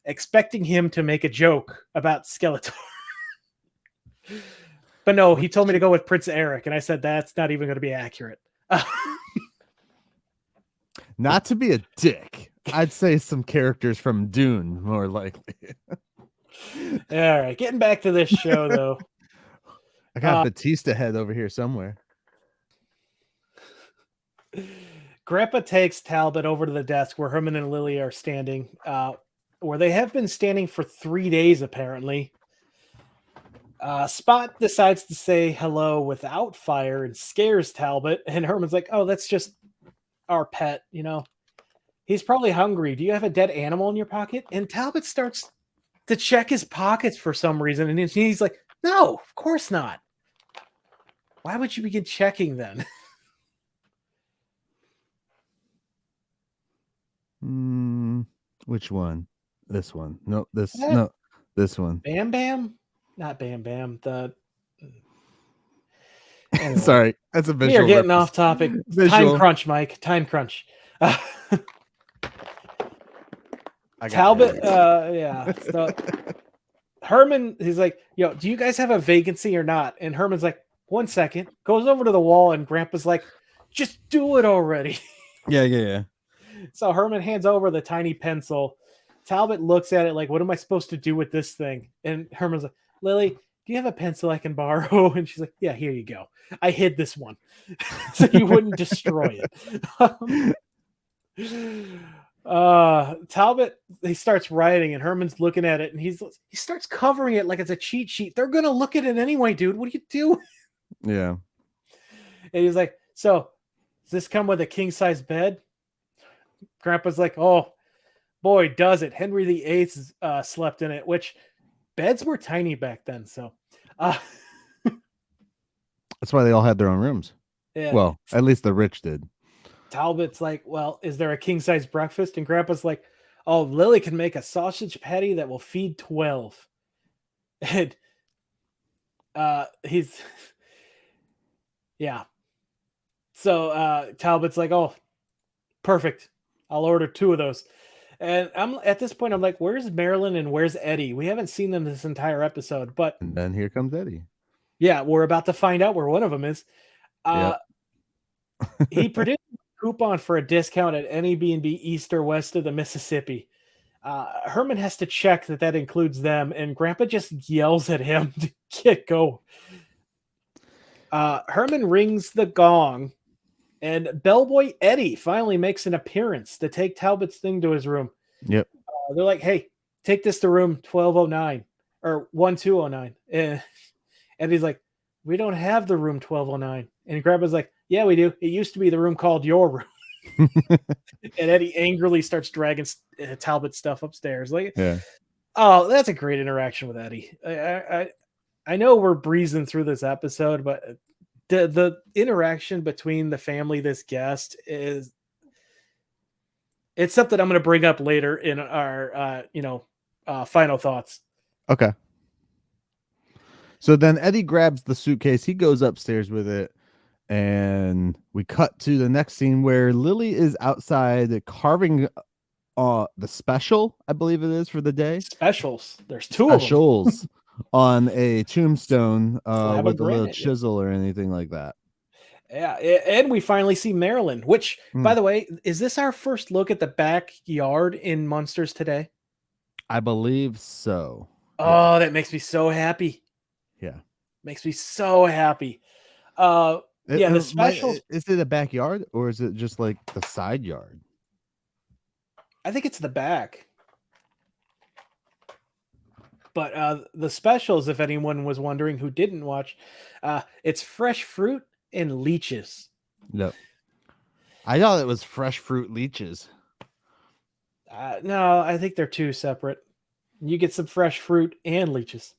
Expecting him to make a joke about Skeletor. But no, he told me to go with Prince Eric, and I said that's not even going to be accurate. Not to be a dick, I'd say some characters from Dune, more likely. All right, getting back to this show, though. I got Batista head over here somewhere. Grandpa takes Talbot over to the desk where Herman and Lily are standing, where they have been standing for 3 days, apparently. Spot decides to say hello without fire and scares Talbot. And Herman's like, oh, that's just our pet, you know. He's probably hungry. Do you have a dead animal in your pocket? And Talbot starts to check his pockets for some reason. And he's like, no, of course not. Why would you begin checking then? Which one? This one. No, this one. Bam Bam? Not Bam Bam. Anyway, sorry, that's a visual. We are getting off topic. Time crunch, Mike. Time crunch. Talbot, yeah. So Herman, he's like, yo, do you guys have a vacancy or not? And Herman's like, 1 second. Goes over to the wall, and Grandpa's like, just do it already. Yeah. So Herman hands over the tiny pencil. Talbot looks at it like, what am I supposed to do with this thing? And Herman's like, Lily, do you have a pencil I can borrow? And she's like, yeah, here you go. I hid this one so you wouldn't destroy it. Talbot, he starts writing, and Herman's looking at it, and he starts covering it like it's a cheat sheet. They're gonna look at it anyway, dude. What are you doing? Yeah. And he's like, so does this come with a king-size bed? Grandpa's like, oh boy, does it. Henry VIII slept in it, which beds were tiny back then. So that's why they all had their own rooms. Yeah. Well, at least the rich did. Talbot's like, well, is there a king-size breakfast? And Grandpa's like, oh, Lily can make a sausage patty that will feed 12. And he's, yeah. So Talbot's like, oh, perfect. I'll order 2 of those. And I'm at this point, I'm like, where's Marilyn and where's Eddie? We haven't seen them this entire episode, but and then here comes Eddie. Yeah, we're about to find out where one of them is. Yep. He produced a coupon for a discount at any B&B east or west of the Mississippi. Herman has to check that includes them, and Grandpa just yells at him to get go. Herman rings the gong, and bellboy Eddie finally makes an appearance to take Talbot's thing to his room. Yep. They're like, hey, take this to room 1209 or 1209. And he's like, we don't have the room 1209. And Grandpa's like, yeah, we do. It used to be the room called your room. And Eddie angrily starts dragging Talbot's stuff upstairs. Like, yeah. Oh, that's a great interaction with Eddie. I know we're breezing through this episode, but the interaction between the family, this guest, it's something I'm going to bring up later in our, final thoughts. Okay. So then Eddie grabs the suitcase. He goes upstairs with it. And we cut to the next scene where Lily is outside carving the special, I believe it is for the day. Specials. There's two of them. Specials on a tombstone Slab with of a little granite, chisel or anything like that. Yeah, and we finally see Marilyn, which, by the way, is this our first look at the backyard in Munsters today? I believe so. Oh, that makes me so happy. Yeah. Makes me so happy. The specials. Is it a backyard or is it just like the side yard? I think it's the back. But the specials, if anyone was wondering who didn't watch, it's fresh fruit and leeches. No. I thought it was fresh fruit leeches. No, I think they're two separate. You get some fresh fruit and leeches.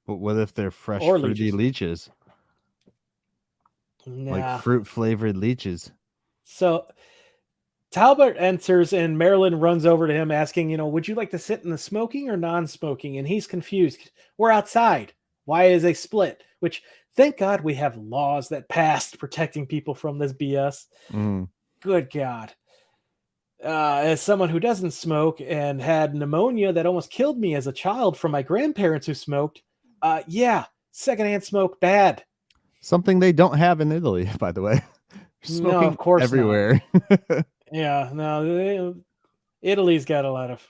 But what if they're fresh fruity leeches? Nah. Like fruit flavored leeches. So Talbot enters and Marilyn runs over to him asking, would you like to sit in the smoking or non-smoking? And he's confused. We're outside. Why is a split? Which, thank God we have laws that passed protecting people from this BS. Good God. As someone who doesn't smoke and had pneumonia that almost killed me as a child from my grandparents who smoked, secondhand smoke, bad. Something they don't have in Italy, by the way. Smoking no, of course everywhere. Yeah, no, Italy's got a lot of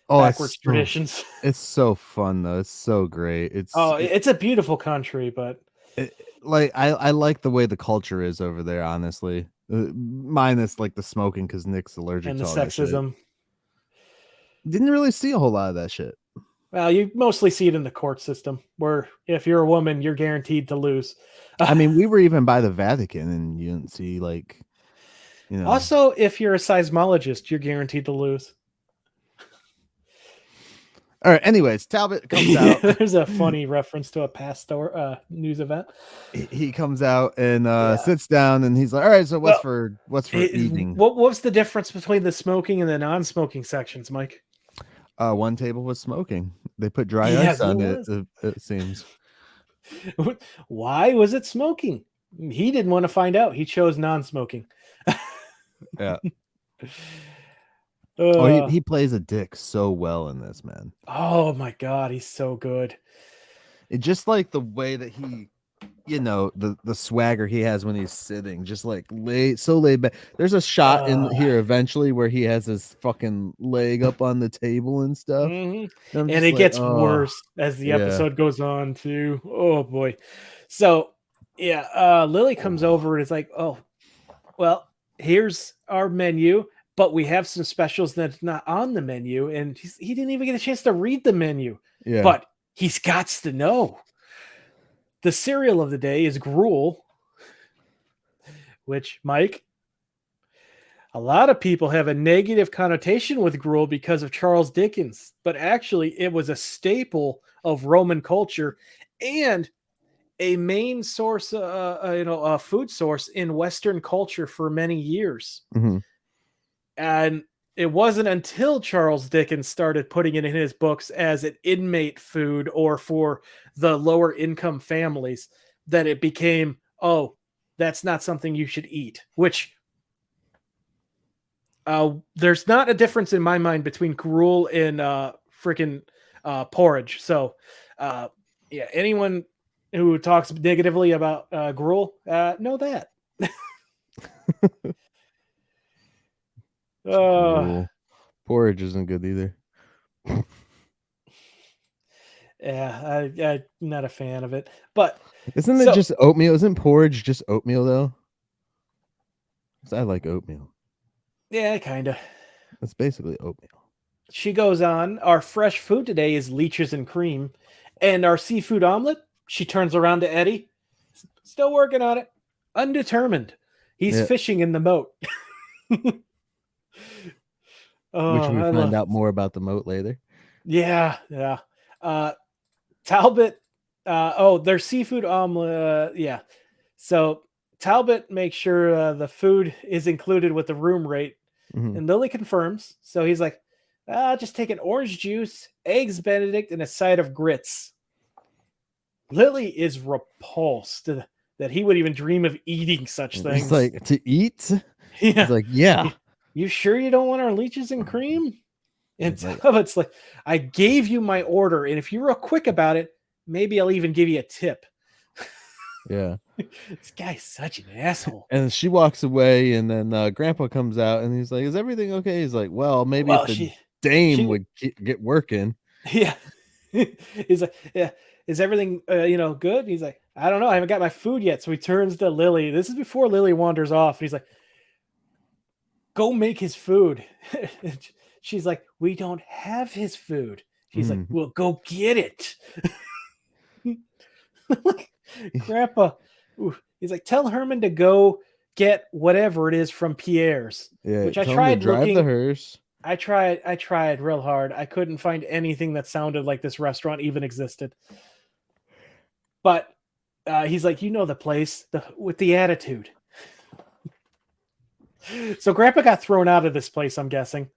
backwards traditions. It's so fun though. It's so great. It's a beautiful country, but I like the way the culture is over there, honestly. Minus like the smoking because Nick's allergic and to the all sexism. That shit. Didn't really see a whole lot of that shit. Well, you mostly see it in the court system, where if you're a woman, you're guaranteed to lose. I mean, we were even by the Vatican, and you didn't see like, Also, if you're a seismologist, you're guaranteed to lose. All right. Anyways, Talbot comes out. There's a funny reference to a past news event. He comes out and sits down, and he's like, "All right, so what's for eating? What's the difference between the smoking and the non-smoking sections, Mike?" One table was smoking. They put dry ice on it. It seems. Why was it smoking? He didn't want to find out. He chose non-smoking. Yeah. He plays a dick so well in this, man. Oh my God, he's so good. It just like the way that he, the swagger he has when he's sitting, just like laid back. There's a shot in here eventually where he has his fucking leg up on the table and stuff. Mm-hmm. And it gets worse as the episode goes on too. Oh boy. So Lily comes over and is like, "Oh, well, here's our menu, but we have some specials that's not on the menu." And he didn't even get a chance to read the menu. Yeah. But he's got to know. The cereal of the day is gruel, which, Mike, a lot of people have a negative connotation with gruel because of Charles Dickens, but actually it was a staple of Roman culture and a main source, a food source in Western culture for many years. Mm-hmm. And it wasn't until Charles Dickens started putting it in his books as an inmate food or for the lower income families that it became, oh, that's not something you should eat, which there's not a difference in my mind between gruel and freaking porridge. So anyone who talks negatively about gruel, know that. Porridge isn't good either. Yeah, I'm not a fan of it. But isn't it just oatmeal? Isn't porridge just oatmeal though? I like oatmeal. Yeah, kind of. It's basically oatmeal. She goes on, "Our fresh food today is leeches and cream. And our seafood omelet," she turns around to Eddie. "Still working on it. Undetermined. He's fishing in the moat." Which we find out more about the moat later. Yeah. Talbot, their seafood omelet. So Talbot makes sure the food is included with the room rate, and Lily confirms. So he's like, "Just take an orange juice, eggs Benedict, and a side of grits." Lily is repulsed that he would even dream of eating such things. He's like, "To eat?" Yeah. He's like, "Yeah." You sure you don't want our leeches and cream? And it's like, I gave you my order, and if you're real quick about it, maybe I'll even give you a tip. Yeah. This guy's such an asshole. And she walks away, and then Grandpa comes out, and he's like, "Is everything okay?" He's like, "Well, maybe if the dame would get working." Yeah. He's like, "Yeah, is everything good?" And he's like, "I don't know. I haven't got my food yet." So he turns to Lily. This is before Lily wanders off. And he's like, "Go make his food." She's like, "We don't have his food." He's like, "Well, go get it." Grandpa, he's like, "Tell Herman to go get whatever it is from Pierre's." Yeah, which I tried looking. The hearse. I tried real hard. I couldn't find anything that sounded like this restaurant even existed. But he's like, "You know the place with the attitude." So Grandpa got thrown out of this place, I'm guessing.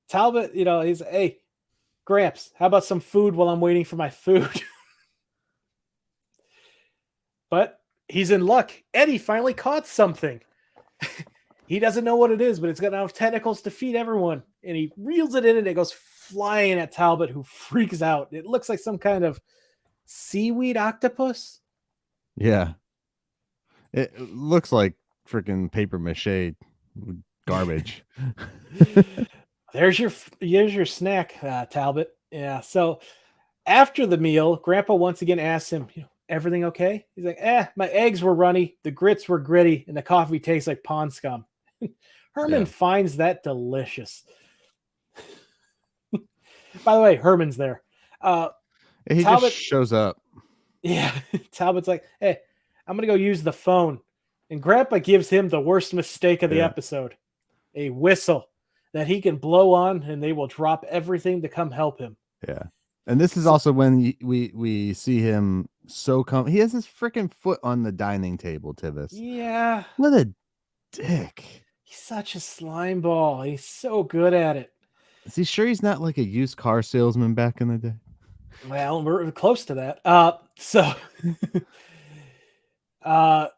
Talbot, he's, "Hey, Gramps, how about some food while I'm waiting for my food?" But he's in luck. Eddie finally caught something. He doesn't know what it is, but it's got enough tentacles to feed everyone. And he reels it in, and it goes flying at Talbot, who freaks out. It looks like some kind of seaweed octopus. Yeah. It looks like freaking paper mache garbage. There's your snack, Talbot. Yeah. So after the meal, Grandpa once again asks him, "Everything okay?" He's like, "My eggs were runny, the grits were gritty, and the coffee tastes like pond scum." Herman finds that delicious. By the way, Herman's there. He Talbot just shows up. Yeah. Talbot's like, "Hey, I'm going to go use the phone." And Grandpa gives him the worst mistake of the episode. A whistle that he can blow on, and they will drop everything to come help him. Yeah. And this is also when we see him he has his freaking foot on the dining table, Tivis. Yeah. What a dick. He's such a slime ball. He's so good at it. Is he sure he's not like a used car salesman back in the day? Well, we're close to that.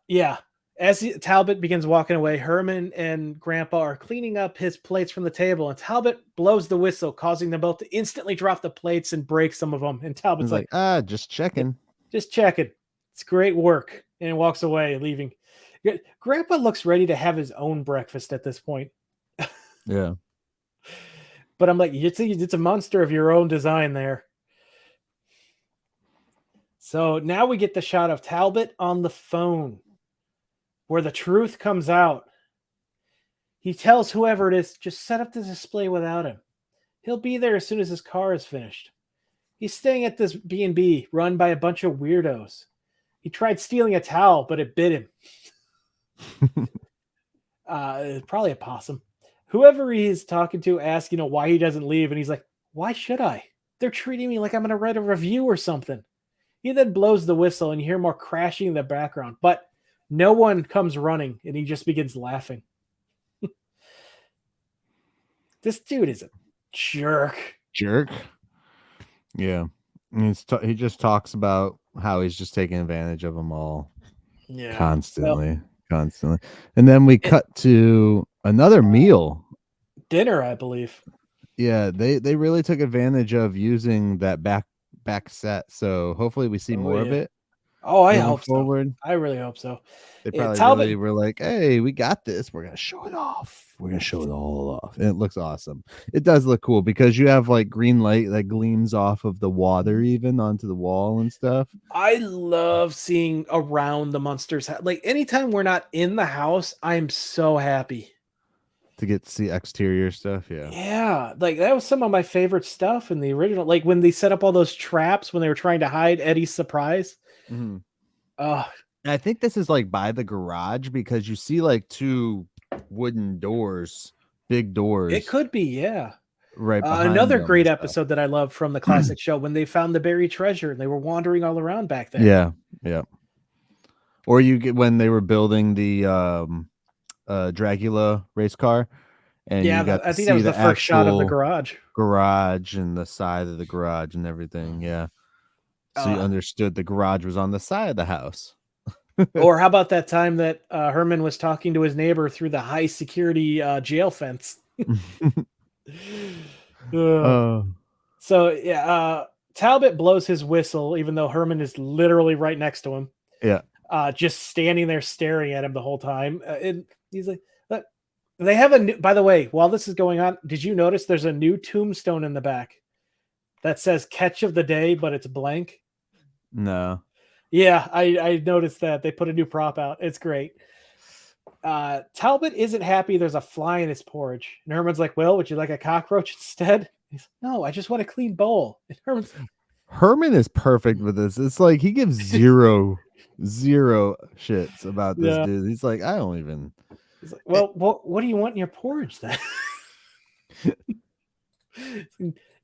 Yeah. As Talbot begins walking away, Herman and Grandpa are cleaning up his plates from the table, and Talbot blows the whistle, causing them both to instantly drop the plates and break some of them. And Talbot's like, just checking. Just checking. It's great work. And walks away, leaving. Grandpa looks ready to have his own breakfast at this point. Yeah. But I'm like, it's a monster of your own design there. So now we get the shot of Talbot on the phone, where the truth comes out. He tells whoever it is, just set up the display without him. He'll be there as soon as his car is finished. He's staying at this B&B run by a bunch of weirdos. He tried stealing a towel, but it bit him. Probably a possum. Whoever he's talking to asks, why he doesn't leave. And he's like, "Why should I? They're treating me like I'm going to write a review or something." He then blows the whistle, and you hear more crashing in the background. But no one comes running, and he just begins laughing. This dude is a jerk. Yeah. He just talks about how he's just taking advantage of them all. Yeah. Constantly. And then we cut to another meal. Dinner, I believe. Yeah, they really took advantage of using that back set. So hopefully we see more of it. Oh, I hope forward. So. I really hope so. They probably really were like, "Hey, we got this. We're gonna show it off. We're gonna show it all off." And it looks awesome. It does look cool because you have like green light that gleams off of the water, even onto the wall and stuff. I love seeing around the Munsters. Like anytime we're not in the house, I'm so happy to get to see exterior stuff. Yeah, like that was some of my favorite stuff in the original. Like when they set up all those traps when they were trying to hide Eddie's surprise. Mm-hmm. I think this is like by the garage because you see like two wooden doors, big doors. It could be, yeah. Right. Another great episode that I love from the classic show when they found the buried treasure and they were wandering all around back then. Yeah. Or you get when they were building the Dracula race car, and you got I think that was the first shot of the garage and the side of the garage and everything. Yeah. So you understood the garage was on the side of the house. Or how about that time that Herman was talking to his neighbor through the high security jail fence? Oh, So yeah, Talbot blows his whistle, even though Herman is literally right next to him, yeah. just standing there staring at him the whole time. And he's like, "Look, they have a new." By the way, while this is going on, did you notice there's a new tombstone in the back that says "Catch of the Day," but it's blank? No. Yeah, I noticed that they put a new prop out. It's great. Talbot isn't happy there's a fly in his porridge. And Herman's like, well, would you like a cockroach instead? He's like, no, I just want a clean bowl. And Herman is perfect with this. It's like he gives zero shits about this dude. He's like, I don't even. He's like, well, what do you want in your porridge then?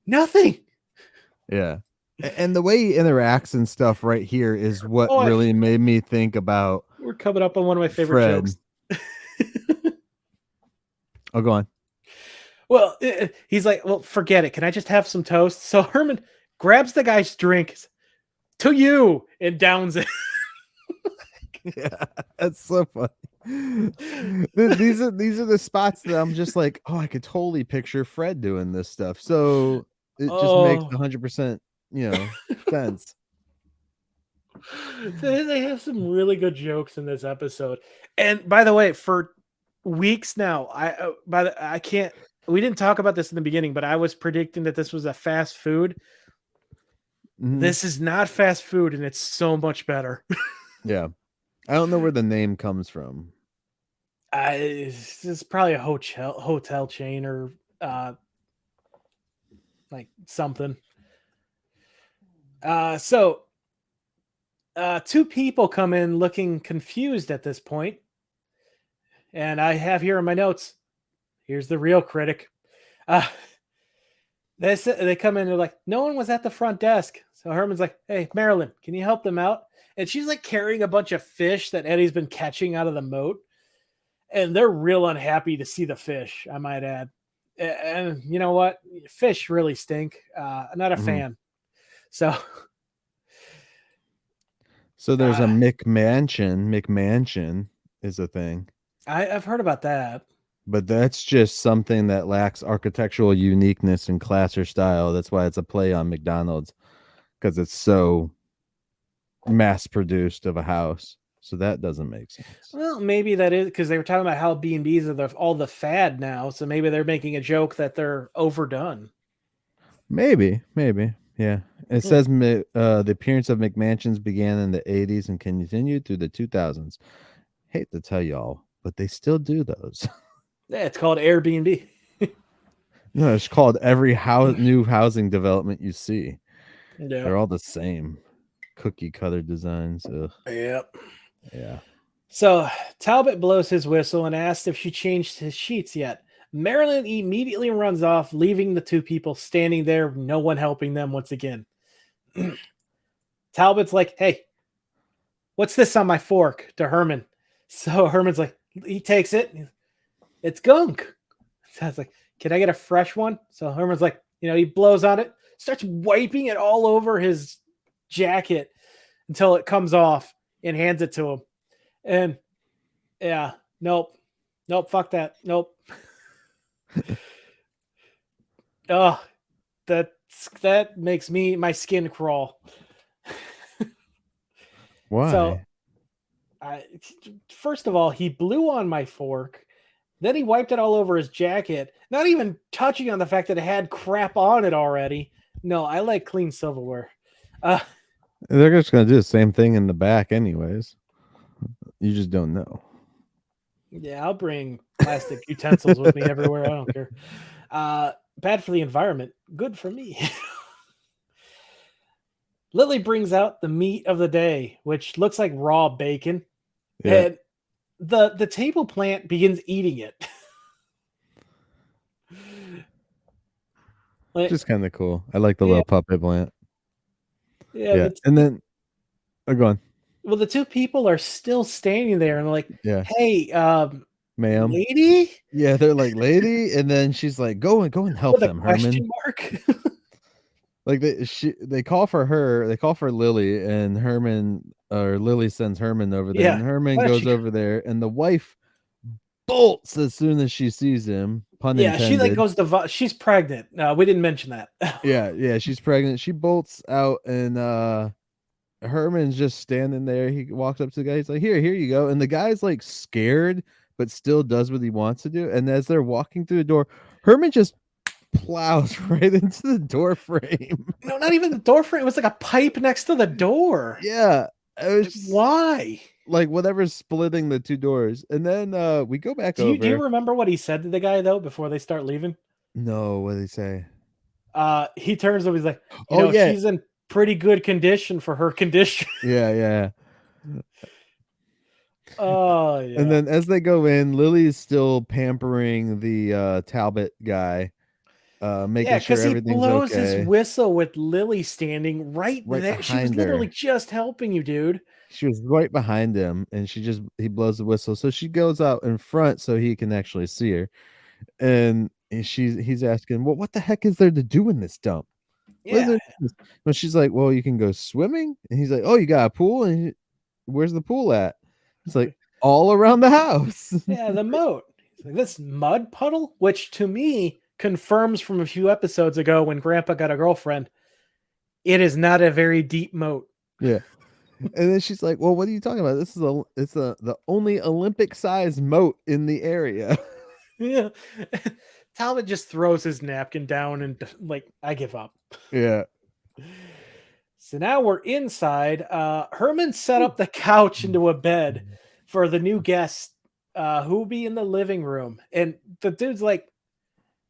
Nothing. Yeah. And the way he interacts and stuff right here is what really made me think about. We're coming up on one of my favorite jokes. Oh, go on. Well, he's like, well, forget it. Can I just have some toast? So Herman grabs the guy's drink to you and downs it. Yeah, that's so funny. These are the spots that I'm just like, oh, I could totally picture Fred doing this stuff. So it just makes 100%, sense. They have some really good jokes in this episode. And by the way, for weeks now, I can't. We didn't talk about this in the beginning, but I was predicting that this was a fast food. Mm-hmm. This is not fast food, and it's so much better. Yeah. I don't know where the name comes from. It's probably a hotel chain or like something. So two people come in looking confused at this point. And I have here in my notes, here's the real critic. They come in and they're like, no one was at the front desk. So Herman's like, hey, Marilyn, can you help them out? And she's like carrying a bunch of fish that Eddie's been catching out of the moat. And they're real unhappy to see the fish, I might add. And you know what? Fish really stink. I'm not a fan. So there's a McMansion. McMansion is a thing. I've heard about that. But that's just something that lacks architectural uniqueness and class or style. That's why it's a play on McDonald's, because it's so mass produced of a house. So that doesn't make sense. Well, maybe that is because they were talking about how B&Bs are all the fad now. So maybe they're making a joke that they're overdone. Maybe. Yeah. It says the appearance of McMansions began in the 80s and continued through the 2000s. Hate to tell y'all, but they still do those. Yeah, it's called Airbnb. No, it's called every new housing development you see. Yeah. They're all the same cookie cutter designs. Ugh. Yep. Yeah. So Talbot blows his whistle and asks if she changed his sheets yet. Marilyn immediately runs off, leaving the two people standing there, no one helping them once again. Talbot's like, hey, what's this on my fork? To Herman. So Herman's like, he takes it. It's gunk. So I was like, can I get a fresh one? So Herman's like, he blows on it, starts wiping it all over his jacket until it comes off and hands it to him. And yeah, nope, fuck that. Nope. Oh, that makes my skin crawl. Why? So first of all, he blew on my fork. Then he wiped it all over his jacket, not even touching on the fact that it had crap on it already. No, I like clean silverware. They're just going to do the same thing in the back anyways. You just don't know. Yeah, I'll bring plastic utensils with me everywhere. I don't care. Bad for the environment. Good for me. Lily brings out the meat of the day, which looks like raw bacon. Yeah. And the table plant begins eating it. Just kind of cool. I like the little puppet plant. Yeah. And then go on. Well, the two people are still standing there and like, hey, ma'am, lady. Yeah, they're like, lady, and then she's like, go and help them, Herman. Like they call for her, they call for Lily, and Herman or Lily sends Herman over there, and Herman goes over there, and the wife bolts as soon as she sees him. Pun intended. She like goes to she's pregnant. We didn't mention that. yeah, she's pregnant. She bolts out, and Herman's just standing there. He walks up to the guy. He's like, here you go. And the guy's like scared, but still does what he wants to do. And as they're walking through the door, Herman just plows right into the door frame. No, not even the door frame. It was like a pipe next to the door. Yeah. Why? Like whatever's splitting the two doors. And then we go back over. Do you remember what he said to the guy, though, before they start leaving? No, what did he say? He turns over. He's like, she's in pretty good condition for her condition. Yeah. Oh, yeah. And then as they go in, Lily's still pampering the Talbot guy. Making sure everything's okay. Because he blows his whistle with Lily standing right there. She was literally just helping you, dude. She was right behind him, and he blows the whistle. So she goes out in front so he can actually see her. And he's asking, well, what the heck is there to do in this dump? Yeah. Well, she's like, well, you can go swimming. And he's like, oh, you got a pool? And where's the pool at? It's like all around the house. Yeah, the moat. Like, this mud puddle, which to me confirms from a few episodes ago when Grandpa got a girlfriend, it is not a very deep moat. Yeah. And then she's like, well, what are you talking about? This is the only Olympic sized moat in the area. Yeah. Talbot just throws his napkin down and like, I give up. Yeah. So now we're inside. Herman set up the couch into a bed for the new guest who will be in the living room. And the dude's like,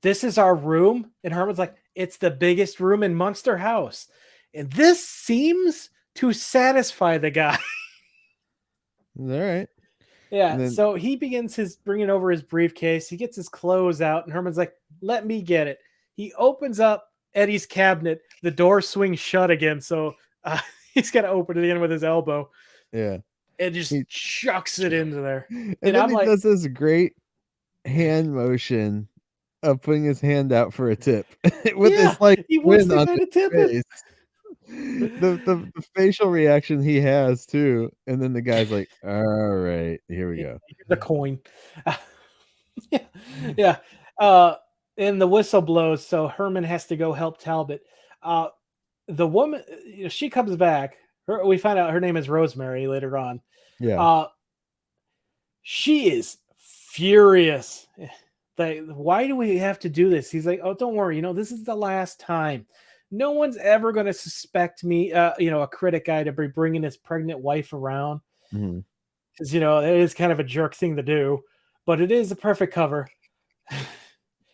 this is our room. And Herman's like, it's the biggest room in Munster house. And this seems to satisfy the guy. All right. Yeah. So he begins bringing over his briefcase. He gets his clothes out, and Herman's like, let me get it. He opens up Eddie's cabinet. The door swings shut again. So he's got to open it again with his elbow. Yeah. And just chucks it into there. And then he does this great hand motion of putting his hand out for a tip with this like he wants to kind of tip face. The facial reaction he has too, and then the guy's like, all right, here we go. The coin. Yeah. And the whistle blows, so Herman has to go help Talbot. The woman, she comes back. We find out her name is Rosemary later on. Yeah. She is furious. Like, why do we have to do this? He's like, oh, don't worry. This is the last time. No one's ever going to suspect me, a critic guy, to be bringing his pregnant wife around. Because, it is kind of a jerk thing to do. But it is a perfect cover.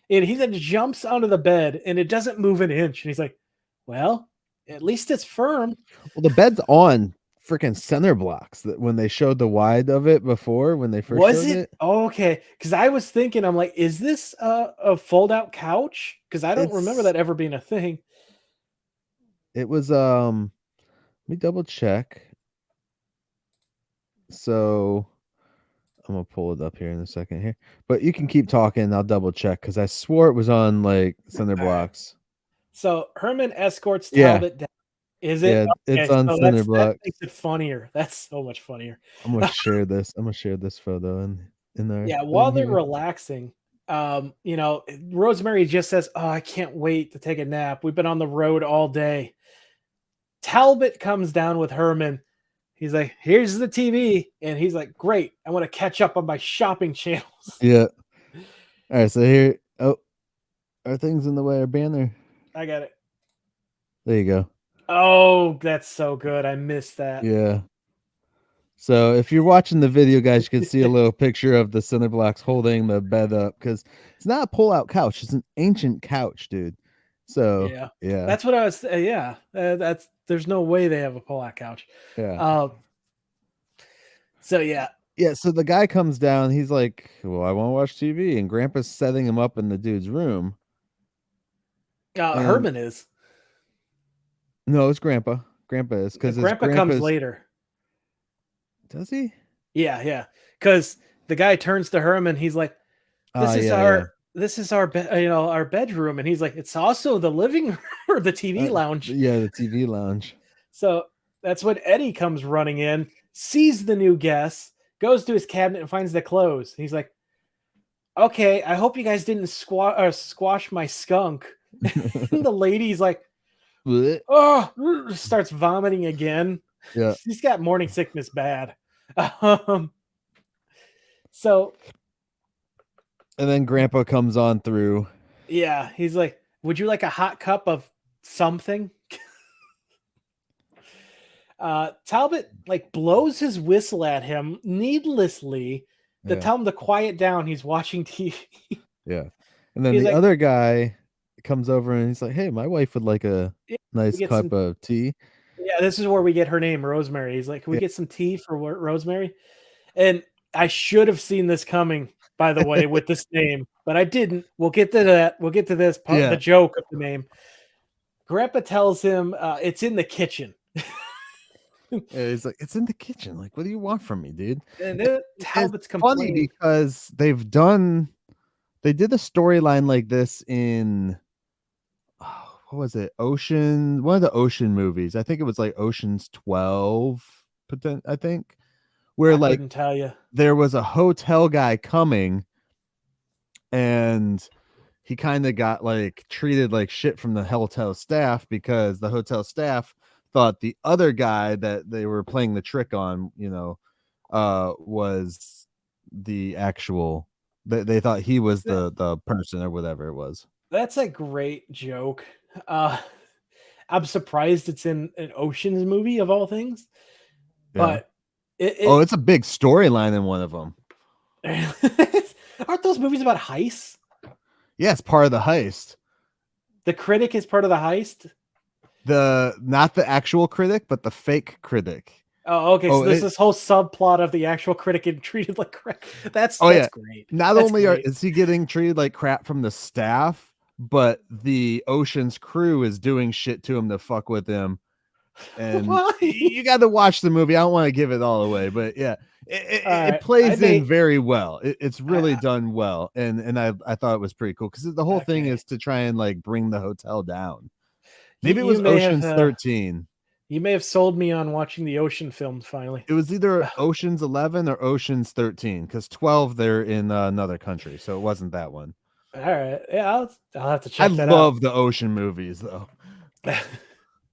And he then jumps onto the bed, and it doesn't move an inch. And he's like, well, at least it's firm. Well, the bed's on freaking center blocks that when they showed the wide of it before, when they first showed it. Oh, okay. Because I was thinking, I'm like, is this a fold out couch? Because I don't remember that ever being a thing. It was let me double check. So I'm gonna pull it up here in a second here. But you can keep talking, I'll double check because I swore it was on like center blocks. So Herman escorts Talbot down. Is it? Yeah, it's on center blocks. That makes it funnier. That's so much funnier. I'm gonna share this. I'm gonna share this photo in there. Yeah, while they're relaxing, Rosemary just says, oh, I can't wait to take a nap. We've been on the road all day. Talbot comes down with Herman. He's like, here's the TV. And he's like, great. I want to catch up on my shopping channels. Yeah. All right. So here. Oh, are things in the way? Our banner. I got it. There you go. Oh, that's so good. I missed that. Yeah. So if you're watching the video, guys, you can see a little picture of the center blocks holding the bed up because it's not a pull-out couch. It's an ancient couch, dude. So yeah. That's what I was. There's no way they have a pull-out couch. Yeah. So yeah. Yeah. So the guy comes down. He's like, "Well, I want to watch TV," and Grandpa's setting him up in the dude's room. Herman is. No, it's Grandpa. Grandpa is because Grandpa comes later. Does he? Yeah. Because the guy turns to Herman. He's like, "This is our our bedroom," and he's like, "It's also the living room or the TV lounge." Yeah, the TV lounge. So that's when Eddie comes running in, sees the new guests, goes to his cabinet and finds the clothes. He's like, okay, I hope you guys didn't squash my skunk. The lady's like, oh, starts vomiting again. Yeah. She's got morning sickness bad. So. And then Grandpa comes on through. Yeah, he's like, would you like a hot cup of something? Talbot like blows his whistle at him needlessly to tell him to quiet down. He's watching TV. Yeah. And then the other guy comes over and he's like, hey, my wife would like a nice cup of tea. Yeah, this is where we get her name, Rosemary. He's like, can we get some tea for Rosemary? And I should have seen this coming, by the way, with this name, but I didn't. We'll get to that. We'll get to this part, the joke of the name. Grandpa tells him it's in the kitchen. He's like, it's in the kitchen. Like, what do you want from me, dude? And then Talbot's complaining because they did a storyline like this in what was it? One of the Ocean movies. I think it was like Ocean's 12, I think. Where I couldn't tell you. There was a hotel guy coming and he kind of got like treated like shit from the hotel staff because the hotel staff thought the other guy that they were playing the trick on, was the actual, they thought he was the person or whatever it was. That's a great joke. I'm surprised it's in an Ocean's movie of all things, but it's a big storyline in one of them. Aren't those movies about heists? Yeah, it's part of the heist. The critic is part of the heist? Not the actual critic, but the fake critic. Oh, okay. So there's this whole subplot of the actual critic getting treated like crap. That's great. Not only is he getting treated like crap from the staff, but the Ocean's crew is doing shit to him to fuck with him. And you got to watch the movie. I don't want to give it all away, but yeah, it plays in very well. It's really done well, and I thought it was pretty cool because the whole thing is to try and like bring the hotel down. Maybe it was Ocean's 13. You may have sold me on watching the Ocean films finally. It was either Ocean's 11 or Ocean's 13 because 12 they're in another country, so it wasn't that one. All right, yeah, I'll have to check that out. I love the Ocean movies though.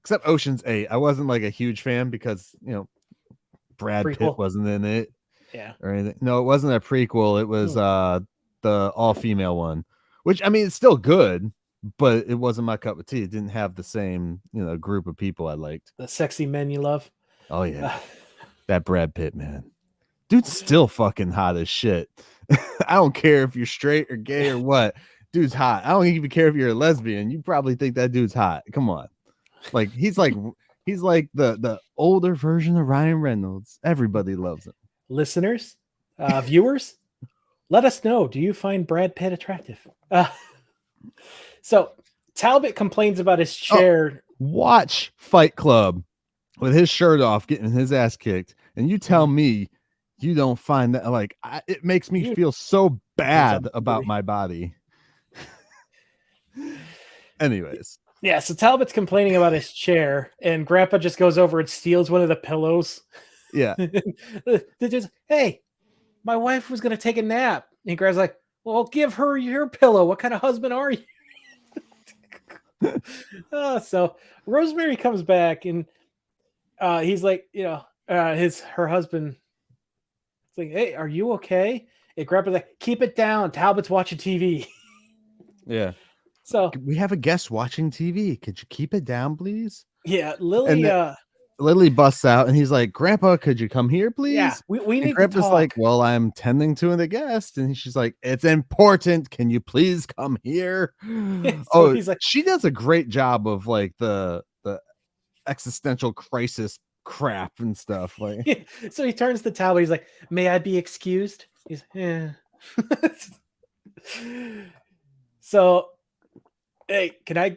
Except Ocean's 8. I wasn't like a huge fan because, Brad Pitt wasn't in it. Yeah. Or anything. No, it wasn't a prequel. It was the all-female one. Which, I mean, it's still good, but it wasn't my cup of tea. It didn't have the same, group of people I liked. The sexy men you love. Oh, yeah. That Brad Pitt, man. Dude's still fucking hot as shit. I don't care if you're straight or gay or what. Dude's hot. I don't even care if you're a lesbian. You probably think that dude's hot. Come on. Like he's like the older version of Ryan Reynolds. Everybody loves him. Listeners, viewers, let us know. Do you find Brad Pitt attractive? So Talbot complains about his chair. Watch Fight Club with his shirt off, getting his ass kicked, and you tell me you don't find that it makes me feel so bad about my body. Anyways. Yeah, so Talbot's complaining about his chair, and Grandpa just goes over and steals one of the pillows. Yeah. They just, hey, my wife was going to take a nap. And Grandpa's like, well, give her your pillow. What kind of husband are you? So Rosemary comes back, and he's like, her husband. It's like, hey, are you okay? And Grandpa's like, keep it down. Talbot's watching TV. Yeah. So we have a guest watching TV. Could you keep it down, please? Yeah, Lily. Lily busts out, and he's like, "Grandpa, could you come here, please?" Yeah, we need Grandpa's to talk. like, "Well, I'm tending to the guest," and she's like, "It's important. Can you please come here?" So he's like, she does a great job of like the existential crisis crap and stuff. Like, so he turns to Talbot. He's like, "May I be excused?" He's, yeah. So. Hey, can I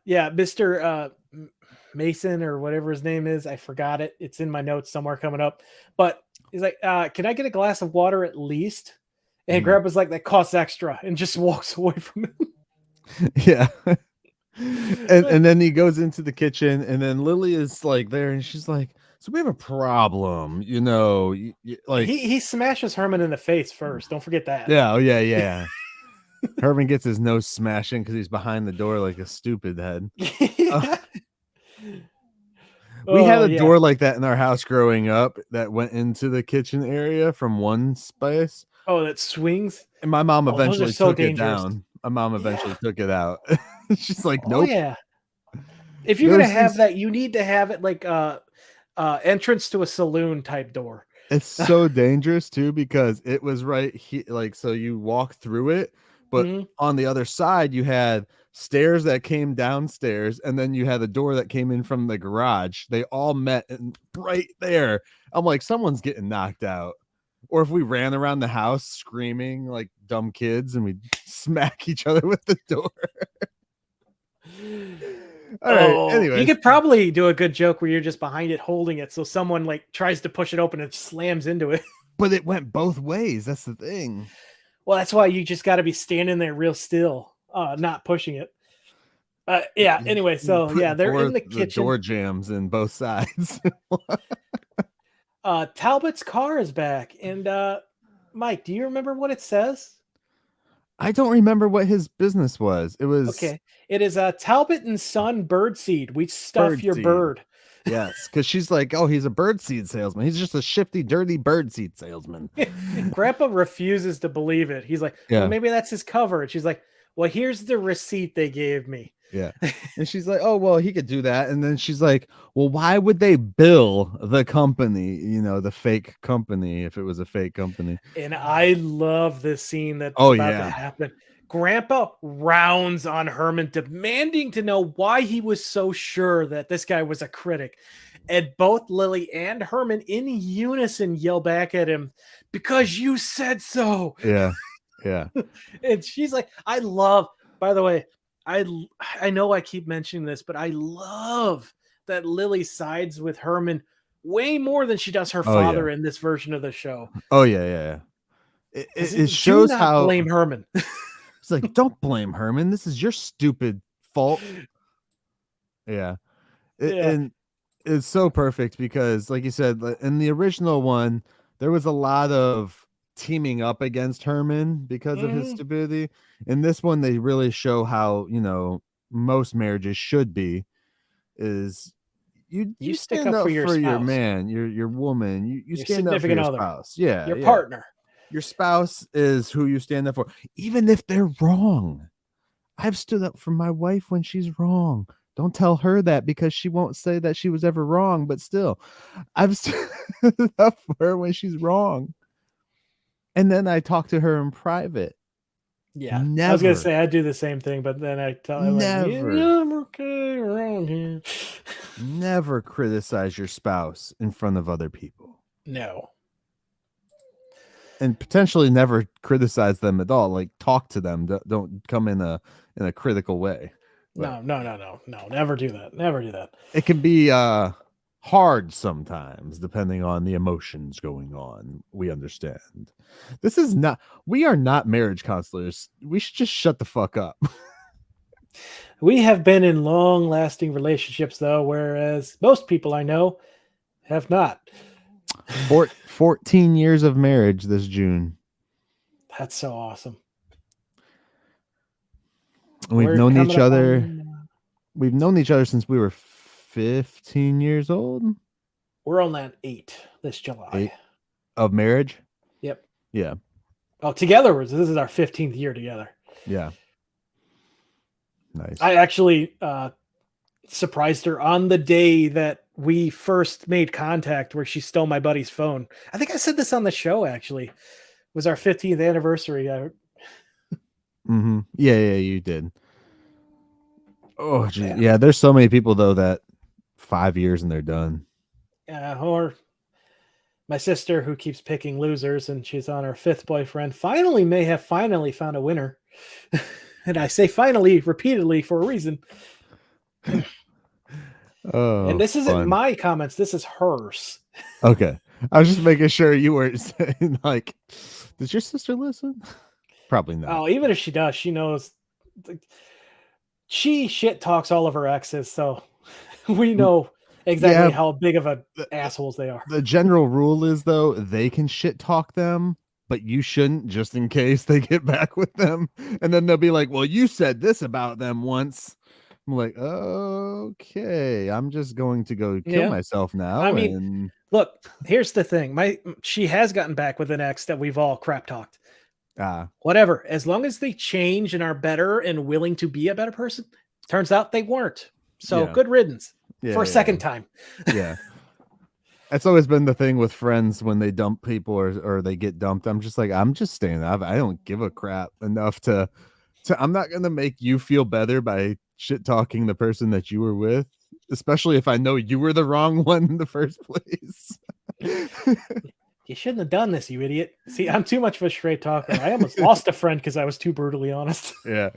Mr. Mason or whatever his name is, I forgot it. It's in my notes somewhere coming up. But he's like, can I get a glass of water at least? And Grandpa's like, that costs extra, and just walks away from him. Yeah. and then he goes into the kitchen, and then Lily is like there, and she's like, so we have a problem, like he smashes Herman in the face first. Don't forget that. Yeah, oh yeah. Herman gets his nose smashing because he's behind the door like a stupid head. We had a door like that in our house growing up that went into the kitchen area from one space. Oh, that swings. And my mom eventually took it dangerous. down. My mom eventually took it out. She's like, nope. Oh yeah. If you're gonna have that, you need to have it like entrance to a saloon type door. It's so dangerous too because it was right here, like so you walk through it, but on the other side you had stairs that came downstairs, and then you had a door that came in from the garage. They all met right there. I'm like, someone's getting knocked out. Or if we ran around the house screaming like dumb kids and we'd smack each other with the door. All right. Anyway, you could probably do a good joke where you're just behind it holding it, so someone like tries to push it open and slams into it. But it went both ways. That's the thing. Well, that's why you just got to be standing there real still, not pushing it. Yeah. Anyway, so yeah, they're in the kitchen. Door jams in both sides. Talbot's car is back, and Mike, do you remember what it says? I don't remember what his business was. It was okay. It is Talbot and Son Birdseed. We stuff your bird. Yes, because she's like, oh, he's a birdseed salesman. He's just a shifty, dirty birdseed salesman. Grandpa refuses to believe it. He's like, well, maybe that's his cover. And she's like, well, here's the receipt they gave me. Yeah. And she's like, oh, well, he could do that. And then she's like, well, why would they bill the company, the fake company, if it was a fake company? And I love this scene that's about to happen. Grandpa rounds on Herman, demanding to know why he was so sure that this guy was a critic. And both Lily and Herman in unison yell back at him, because you said so. Yeah. Yeah. And she's like, by the way, I know I keep mentioning this, but I love that Lily sides with Herman way more than she does her father in this version of the show. Oh yeah. It shows how blame Herman. It's like, don't blame Herman. This is your stupid fault. Yeah. And it's so perfect because, like you said, in the original one, there was a lot of teaming up against Herman because of his stupidity. In this one, they really show how most marriages should be. Is you stand up for your man, your woman, you stand up for your spouse. Yeah, your partner. Your spouse is who you stand up for, even if they're wrong. I've stood up for my wife when she's wrong. Don't tell her that because she won't say that she was ever wrong, but still, I've stood up for her when she's wrong. And then I talk to her in private. Yeah, never. I was gonna say I do the same thing, but then I tell her, never. Like, yeah, I'm okay around here. Never criticize your spouse in front of other people. No. And potentially never criticize them at all. Like, talk to them. Don't come in a critical way. But no. Never do that. Never do that. It can be hard sometimes, depending on the emotions going on. We understand. We are not marriage counselors. We should just shut the fuck up. We have been in long-lasting relationships, though, whereas most people I know have not. 14 years of marriage this June. That's so awesome. We've known each other. We've known each other since we were 15 years old. We're on that 8 this July. 8 of marriage? Yep. Yeah. Oh, together, this is our 15th year together. Yeah. Nice. I actually surprised her on the day that we first made contact, where she stole my buddy's phone. I think I said this on the show, actually. It was our 15th anniversary. Yeah, you did. Oh, geez. Yeah, there's so many people, though, that 5 years and they're done. Or my sister, who keeps picking losers, and she's on her 5th boyfriend, may have finally found a winner. And I say finally repeatedly for a reason. Oh, and this isn't my comments. This is hers. Okay. I was just making sure you weren't saying, like, does your sister listen? Probably not. Oh, even if she does, she knows. She shit talks all of her exes, so we know exactly how big of a assholes they are. The general rule is, though, they can shit talk them, but you shouldn't, just in case they get back with them. And then they'll be like, well, you said this about them once. I'm like, okay, I'm just going to go kill myself now. I mean, look, here's the thing. She has gotten back with an ex that we've all crap talked. Whatever. As long as they change and are better and willing to be a better person, turns out they weren't. So good riddance for a second time. Yeah. That's always been the thing with friends when they dump people or they get dumped. I'm just like, I'm just staying up. I don't give a crap enough to I'm not going to make you feel better by shit talking the person that you were with, especially if I know you were the wrong one in the first place. You shouldn't have done this, you idiot. See, I'm too much of a straight talker. I almost lost a friend because I was too brutally honest. Yeah.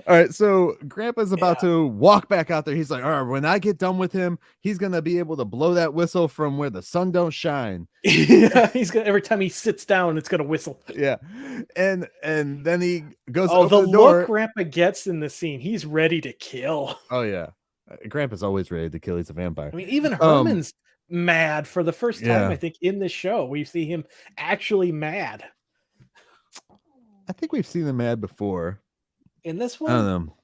All right. So Grandpa's about to walk back out there. He's like, all right, when I get done with him, he's going to be able to blow that whistle from where the sun don't shine. Yeah, every time he sits down, it's going to whistle. Yeah. And then he goes the door. look Grandpa gets in the scene, he's ready to kill. Oh, yeah. Grandpa's always ready to kill. He's a vampire. I mean, even Herman's mad for the first time, I think, in this show. We see him actually mad. I think we've seen him mad before. In this one? I don't know.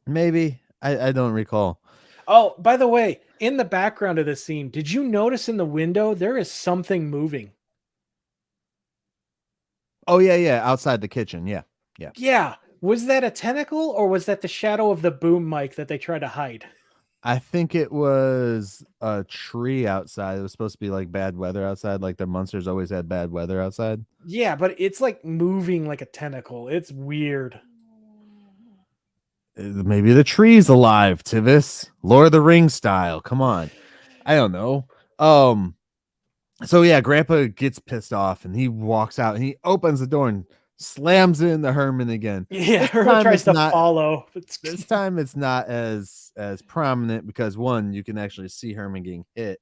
Maybe. I don't recall. Oh, by the way, in the background of this scene, did you notice in the window there is something moving? Oh, yeah. Outside the kitchen. Yeah. Yeah. Was that a tentacle or was that the shadow of the boom mic that they tried to hide? I think it was a tree outside. It was supposed to be like bad weather outside. Like the Munsters always had bad weather outside. Yeah, but it's like moving like a tentacle. It's weird. Maybe the tree's alive, Tivis. Lord of the Rings style. Come on. I don't know. So yeah, Grandpa gets pissed off and he walks out and he opens the door and slams it into Herman again. Yeah, Herman tries to follow. This time it's not as prominent because one, you can actually see Herman getting hit.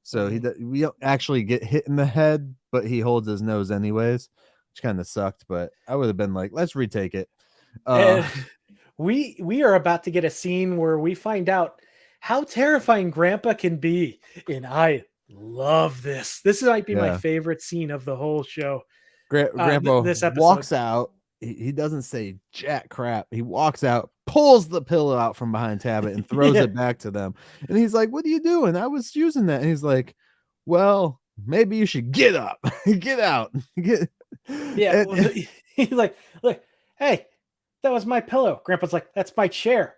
So we don't actually get hit in the head, but he holds his nose anyways, which kind of sucked. But I would have been like, let's retake it. We are about to get a scene where we find out how terrifying Grandpa can be, and I love this. This might be my favorite scene of the whole show. Grandpa this episode walks out. He doesn't say jack crap. He walks out, pulls the pillow out from behind Tabit and throws it back to them. And he's like, what are you doing? I was using that. And he's like, well, maybe you should get up. Get out. Yeah. He's like, look, hey, that was my pillow. Grandpa's like, that's my chair.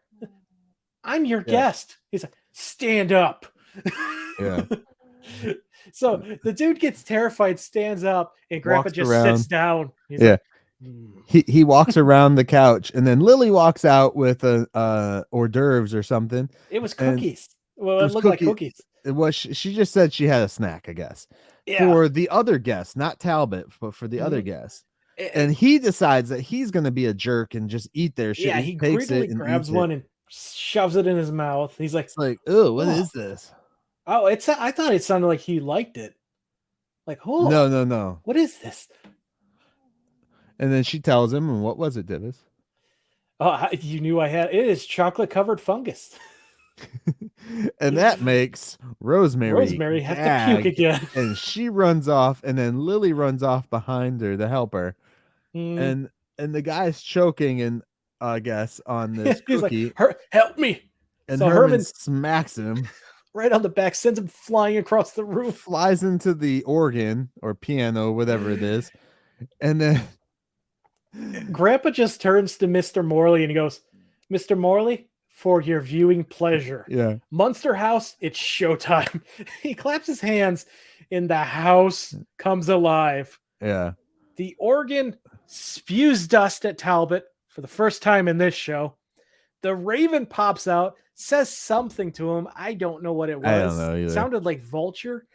I'm your guest. He's like, stand up. Yeah. So the dude gets terrified, stands up, and Grandpa just sits down. He's like, he walks around the couch, and then Lily walks out with a hors d'oeuvres or something. It was cookies. Well, it looked like cookies. It was. She just said she had a snack, I guess, for the other guests, not Talbot, but for the other guests. And he decides that he's going to be a jerk and just eat their shit. Yeah, he greedily grabs one and shoves it in his mouth. He's like, oh, what is this? Oh, I thought it sounded like he liked it. Like, oh, no. What is this? And then she tells him, and what was it, Tivis? Oh, you knew I had it. Is chocolate covered fungus. And that makes Rosemary have to puke again. And she runs off, and then Lily runs off behind her to help her. And the guy's choking, and I guess on this cookie. Like, help me! And so Herman smacks him right on the back, sends him flying across the room, flies into the organ or piano, whatever it is, and then Grandpa just turns to Mr. Morley and he goes, "Mr. Morley, for your viewing pleasure. Yeah. Munster house, it's showtime." He claps his hands and the house comes alive. Yeah. The organ spews dust at Talbot for the first time in this show. The raven pops out, says something to him. I don't know what it was. I don't know either. It sounded like vulture.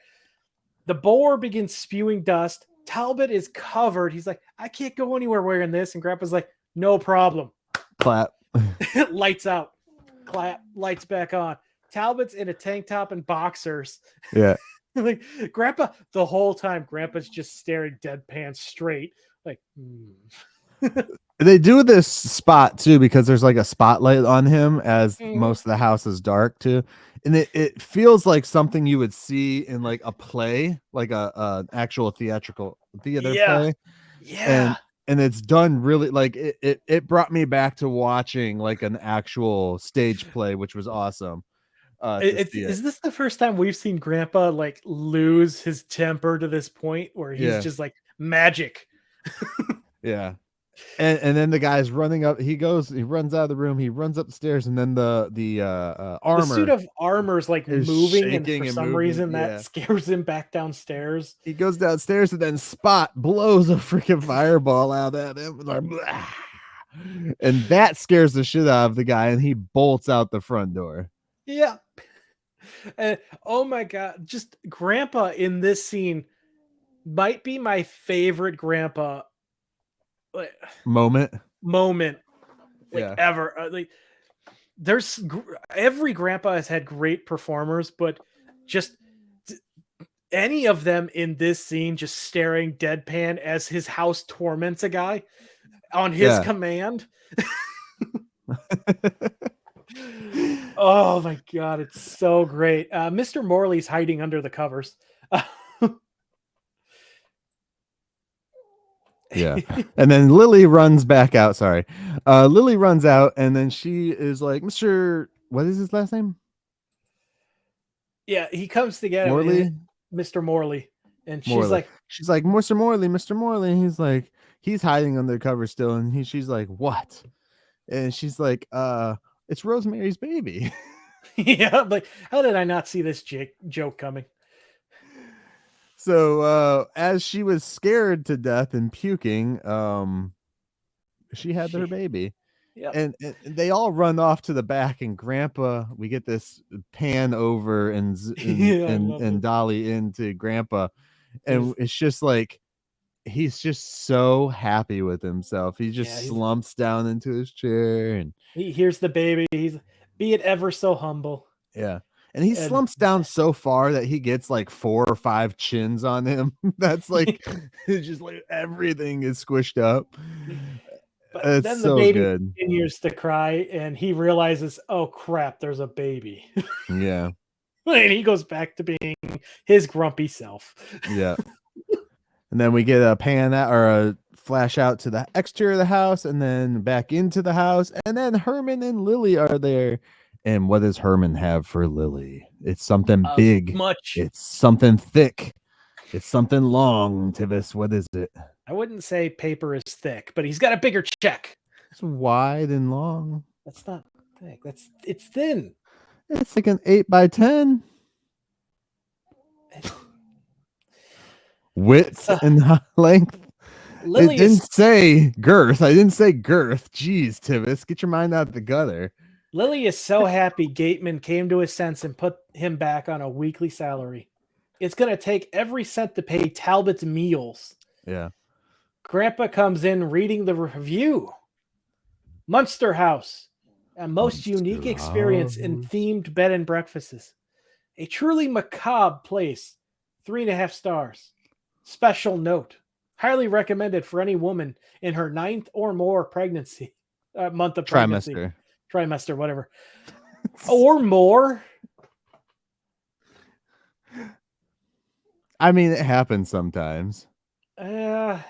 The boar begins spewing dust. Talbot is covered. He's like, I can't go anywhere wearing this. And Grandpa's like, no problem. Clap. Lights out. Clap. Lights back on. Talbot's in a tank top and boxers. Yeah. Like Grandpa, the whole time, Grandpa's just staring deadpan straight. Like, They do this spot too because there's like a spotlight on him as most of the house is dark too. And it feels like something you would see in like a play, like a actual theatrical theater Yeah. play. Yeah. And it's done really like it brought me back to watching like an actual stage play, which was awesome. To see it. Is this the first time we've seen Grandpa like lose his temper to this point where he's Yeah. just like magic? Yeah. And then the guy's running up. He runs out of the room. He runs up the stairs, and then the The suit armor of armor is like is moving, and for shaking and some moving. reason that Yeah. scares him back downstairs. He goes downstairs, and then Spot blows a freaking fireball out at him. Like, "Blah." And that scares the shit out of the guy, and he bolts out the front door. Yeah. Oh my god, just Grandpa in this scene might be my favorite Grandpa Moment. moment Yeah. ever. Every Grandpa has had great performers, but just any of them in this scene just staring deadpan as his house torments a guy on his command. Oh my god, it's so great. Mr. Morley's hiding under the covers. Yeah. And then Lily runs back out. Sorry. Lily runs out, and then she is like, Mr. What is his last name? Yeah, he comes to get Morley? Mr. Morley. And she's Morley. like, Mr. Morley, Mr. Morley. And he's like, he's hiding under the cover still. And she's like, what? And she's like, it's Rosemary's Baby. yeah, like, how did I not see this joke coming? So as she was scared to death and puking, she had her baby. Yep. And they all run off to the back, and Grandpa, we get this pan over and dolly into Grandpa, and it's just like he's just so happy with himself. He just slumps down into his chair, and he hears the baby. He's be it ever so humble. Yeah. And he slumps down so far that he gets like 4 or 5 chins on him. That's like it's just like everything is squished up. But it's then so the baby good. continues to cry, and he realizes, oh crap, there's a baby. Yeah. And he goes back to being his grumpy self. Yeah. And then we get a pan out or a flash out to the exterior of the house, and then back into the house, and then Herman and Lily are there. And what does Herman have for Lily? It's something big. Much. It's something thick. It's something long, Tivis. What is it? I wouldn't say paper is thick, but he's got a bigger check. It's wide and long. That's not thick. It's thin. It's like an 8x10. Width and length. It didn't say girth. I didn't say girth. Jeez, Tivis, get your mind out of the gutter. Lily is so happy Gateman came to his sense and put him back on a weekly salary. It's going to take every cent to pay Talbot's meals. Yeah. Grandpa comes in reading the review. Munster House, a most unique experience in themed bed and breakfasts. A truly macabre place. 3.5 stars. Special note. Highly recommended for any woman in her 9th or more pregnancy. Month of pregnancy. Trimester, whatever. Or more. I mean, it happens sometimes. But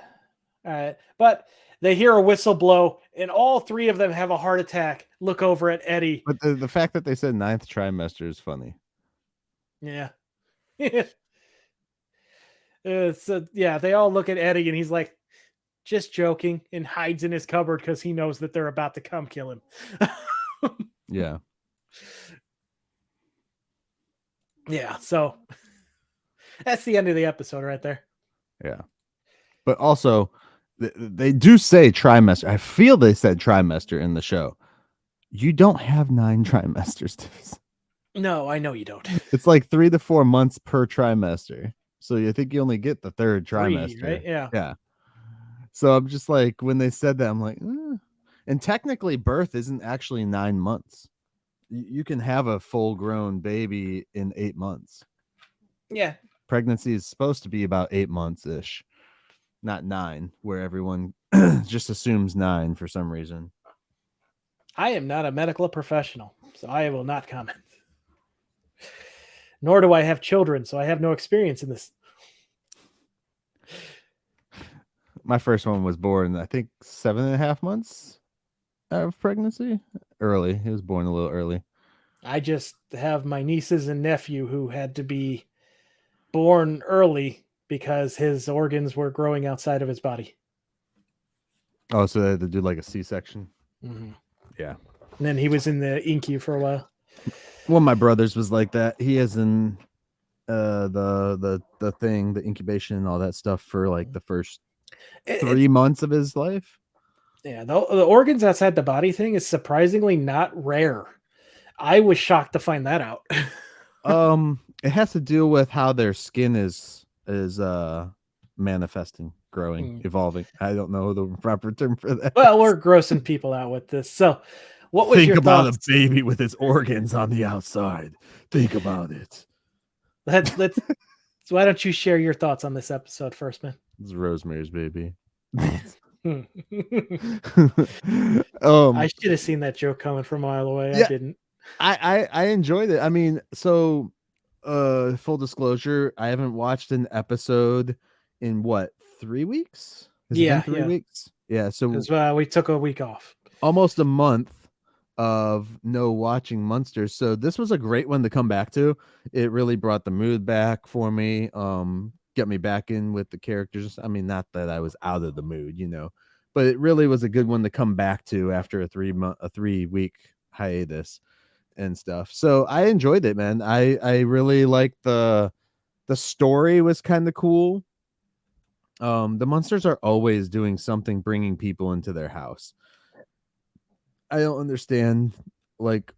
they hear a whistle blow, and all 3 of them have a heart attack. Look over at Eddie. But the fact that they said 9th trimester is funny. Yeah. They all look at Eddie, and he's like, just joking, and hides in his cupboard because he knows that they're about to come kill him. Yeah. Yeah, so that's the end of the episode right there. Yeah. But also, they do say trimester. I feel they said trimester in the show. You don't have 9 trimesters, Tivis. No, I know you don't. It's like 3 to 4 months per trimester. So you think you only get the 3rd trimester. 3, right? Yeah. Yeah. So I'm just like, when they said that, I'm like, And technically, birth isn't actually 9 months. You can have a full-grown baby in 8 months. Yeah. Pregnancy is supposed to be about 8 months-ish, not 9, where everyone just assumes 9 for some reason. I am not a medical professional, so I will not comment. Nor do I have children, so I have no experience in this. My first one was born, I think, 7.5 months of pregnancy. Early. He was born a little early. I just have my nieces and nephew who had to be born early because his organs were growing outside of his body. Oh, so they had to do like a C-section? Mm-hmm. Yeah. And then he was in the INCUBE for a while. One of my brothers was like that. He is in the thing, the incubation and all that stuff for like the first 3 months of his life. Yeah, the organs outside the body thing is surprisingly not rare. I was shocked to find that out. It has to do with how their skin is manifesting, growing, evolving. I don't know the proper term for that. Well, we're grossing people out with this. So, what was your about thoughts? a baby with its organs on the outside? Think about it. Let's. So why don't you share your thoughts on this episode first, man? It's Rosemary's Baby. I should have seen that joke coming from a mile away. Yeah, I didn't. I enjoyed it. I mean, so full disclosure, I haven't watched an episode in what, 3 weeks? Has it been 3 weeks? Yeah, so because we took a week off. Almost a month of no watching Munsters. So this was a great one to come back to. It really brought the mood back for me. Get me back in with the characters. I mean, not that I was out of the mood, but it really was a good one to come back to after a 3-week hiatus and stuff. So I enjoyed it, man. I really liked the story was kind of cool. The Munsters are always doing something, bringing people into their house. I don't understand, like,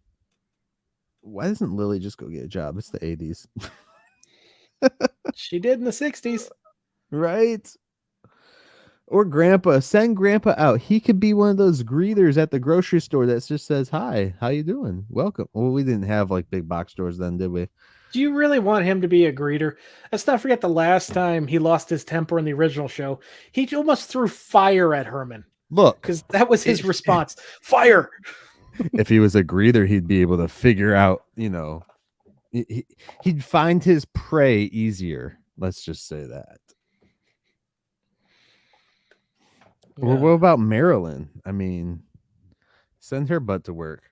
why doesn't Lily just go get a job? It's the 80s. She did in the 60s. Right? Or Grandpa. Send Grandpa out. He could be one of those greeters at the grocery store that just says, hi, how you doing? Welcome. Well, we didn't have, like, big box stores then, did we? Do you really want him to be a greeter? Let's not forget the last time he lost his temper in the original show. He almost threw fire at Herman. Look, because that was his response. Fire. If he was a greeter, he'd be able to figure out, he'd find his prey easier. Let's just say that. Yeah. Well, what about Marilyn? I mean, send her butt to work.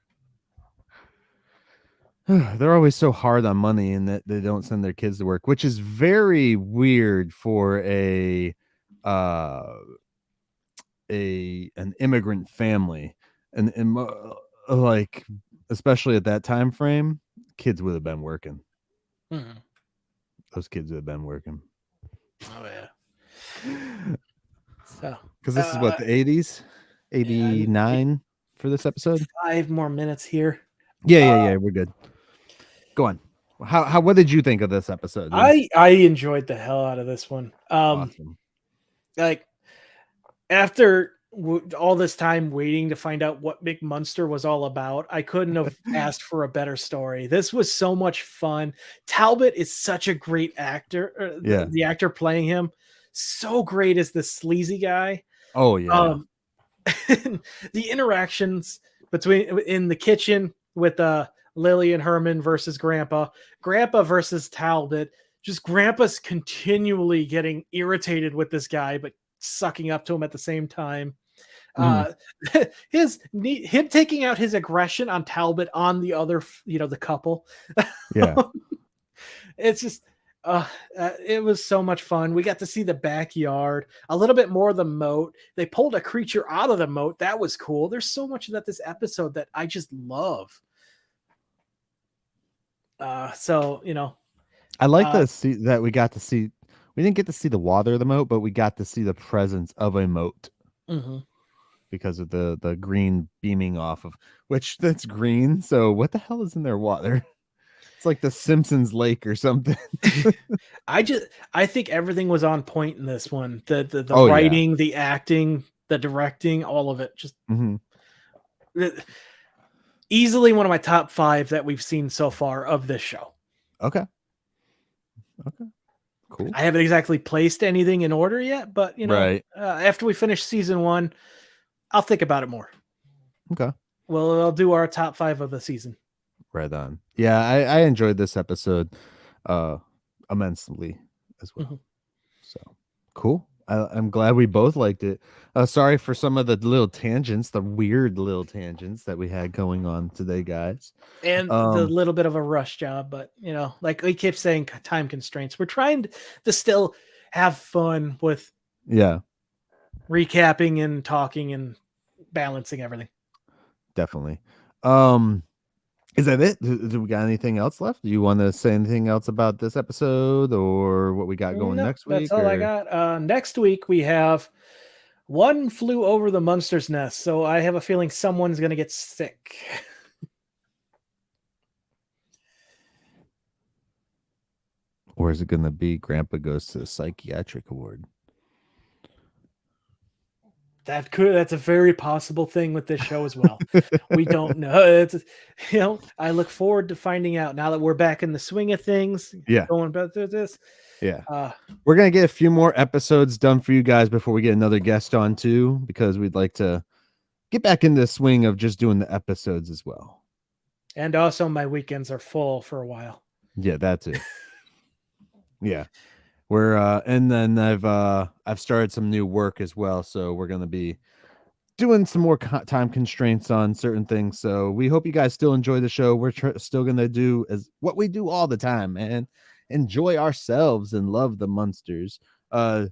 They're always so hard on money and that they don't send their kids to work, which is very weird for an immigrant family, and like, especially at that time frame, kids would have been working. Mm-hmm. Those kids would have been working. Oh yeah. So because this is what, the 80s, 89 for this episode. 5 more minutes here. Yeah, we're good. Go on. What did you think of this episode? I enjoyed the hell out of this one. Awesome. Like, after all this time waiting to find out what McMunster was all about, I couldn't have asked for a better story. This was so much fun. Talbot is such a great actor. The actor playing him, so great as the sleazy guy. Oh yeah. The interactions in the kitchen with Lily and Herman versus Grandpa versus Talbot. Just Grandpa's continually getting irritated with this guy, but sucking up to him at the same time. Him taking out his aggression on Talbot on the other, the couple. Yeah. It's just, it was so much fun. We got to see the backyard, a little bit more of the moat. They pulled a creature out of the moat. That was cool. There's so much about this episode that I just love. So, I like that we got to see. We didn't get to see the water of the moat, but we got to see the presence of a moat. Mm-hmm. Because of the green beaming off of, which that's green. So what the hell is in their water? It's like the Simpsons lake or something. I think everything was on point in this one. The writing, the acting, the directing, all of it. Just easily one of my top 5 that we've seen so far of this show. Okay. Cool. I haven't exactly placed anything in order yet, but Right. After we finish season 1, I'll think about it more. Okay. Well, I'll do our top 5 of the season. Right on. Yeah, I enjoyed this episode immensely as well. So cool. I'm glad we both liked it. Sorry for some of the little tangents, the weird little tangents that we had going on today, guys. And the little bit of a rush job, but like we keep saying, time constraints. We're trying to still have fun with recapping and talking and balancing everything. Definitely. Is that it? Do we got anything else left? Do you want to say anything else about this episode or what we got going next week? That's all I got. Next week we have One Flew Over the Munsters Nest. So I have a feeling someone's going to get sick. Or is it going to be Grandpa Goes to the Psychiatric Ward? That's a very possible thing with this show as well. We don't know. I look forward to finding out now that we're back in the swing of things. Yeah. Going about this. Yeah. We're going to get a few more episodes done for you guys before we get another guest on too, because we'd like to get back into the swing of just doing the episodes as well. And also my weekends are full for a while. Yeah, that's it. Yeah. We're and then I've started some new work as well, so we're gonna be doing some more time constraints on certain things. So we hope you guys still enjoy the show. We're still gonna do as what we do all the time, man. Enjoy ourselves and love the Munsters.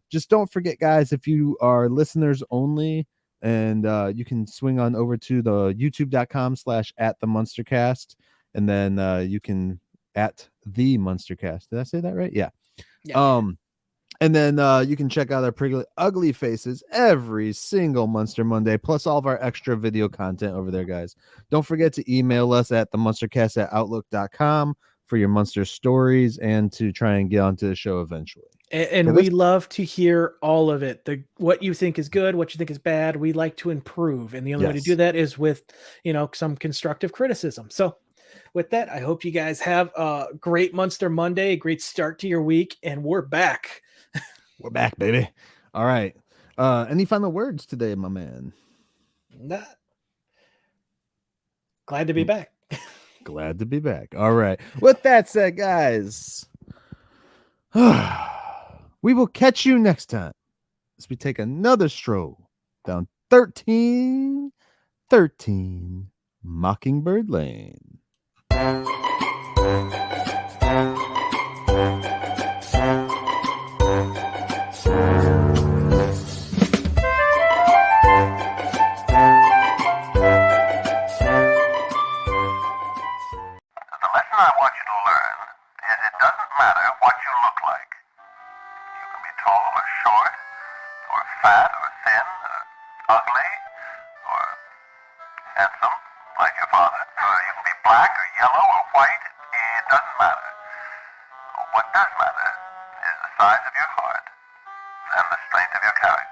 Just don't forget, guys, if you are listeners only, and you can swing on over to the youtube.com/@TheMunsterCast, and then you can at TheMunsterCast. Did I say that right? Yeah. And then you can check out our pretty ugly faces every single Munster Monday, plus all of our extra video content over there, guys. Don't forget to email us at themunstercast@outlook.com for your Munster stories and to try and get onto the show eventually. And we love to hear all of it. What you think is good, what you think is bad. We like to improve. And the only way to do that is with, some constructive criticism. So with that, I hope you guys have a great Munster Monday, a great start to your week, and we're back. We're back, baby. All right. Any final words today, my man? Nah. Glad to be back. Glad to be back. All right. With that said, guys, we will catch you next time as we take another stroll down 1313 Mockingbird Lane. I want you to learn is it doesn't matter what you look like. You can be tall or short, or fat or thin, or ugly, or handsome, like your father. Or you can be black or yellow or white. It doesn't matter. What does matter is the size of your heart and the strength of your character.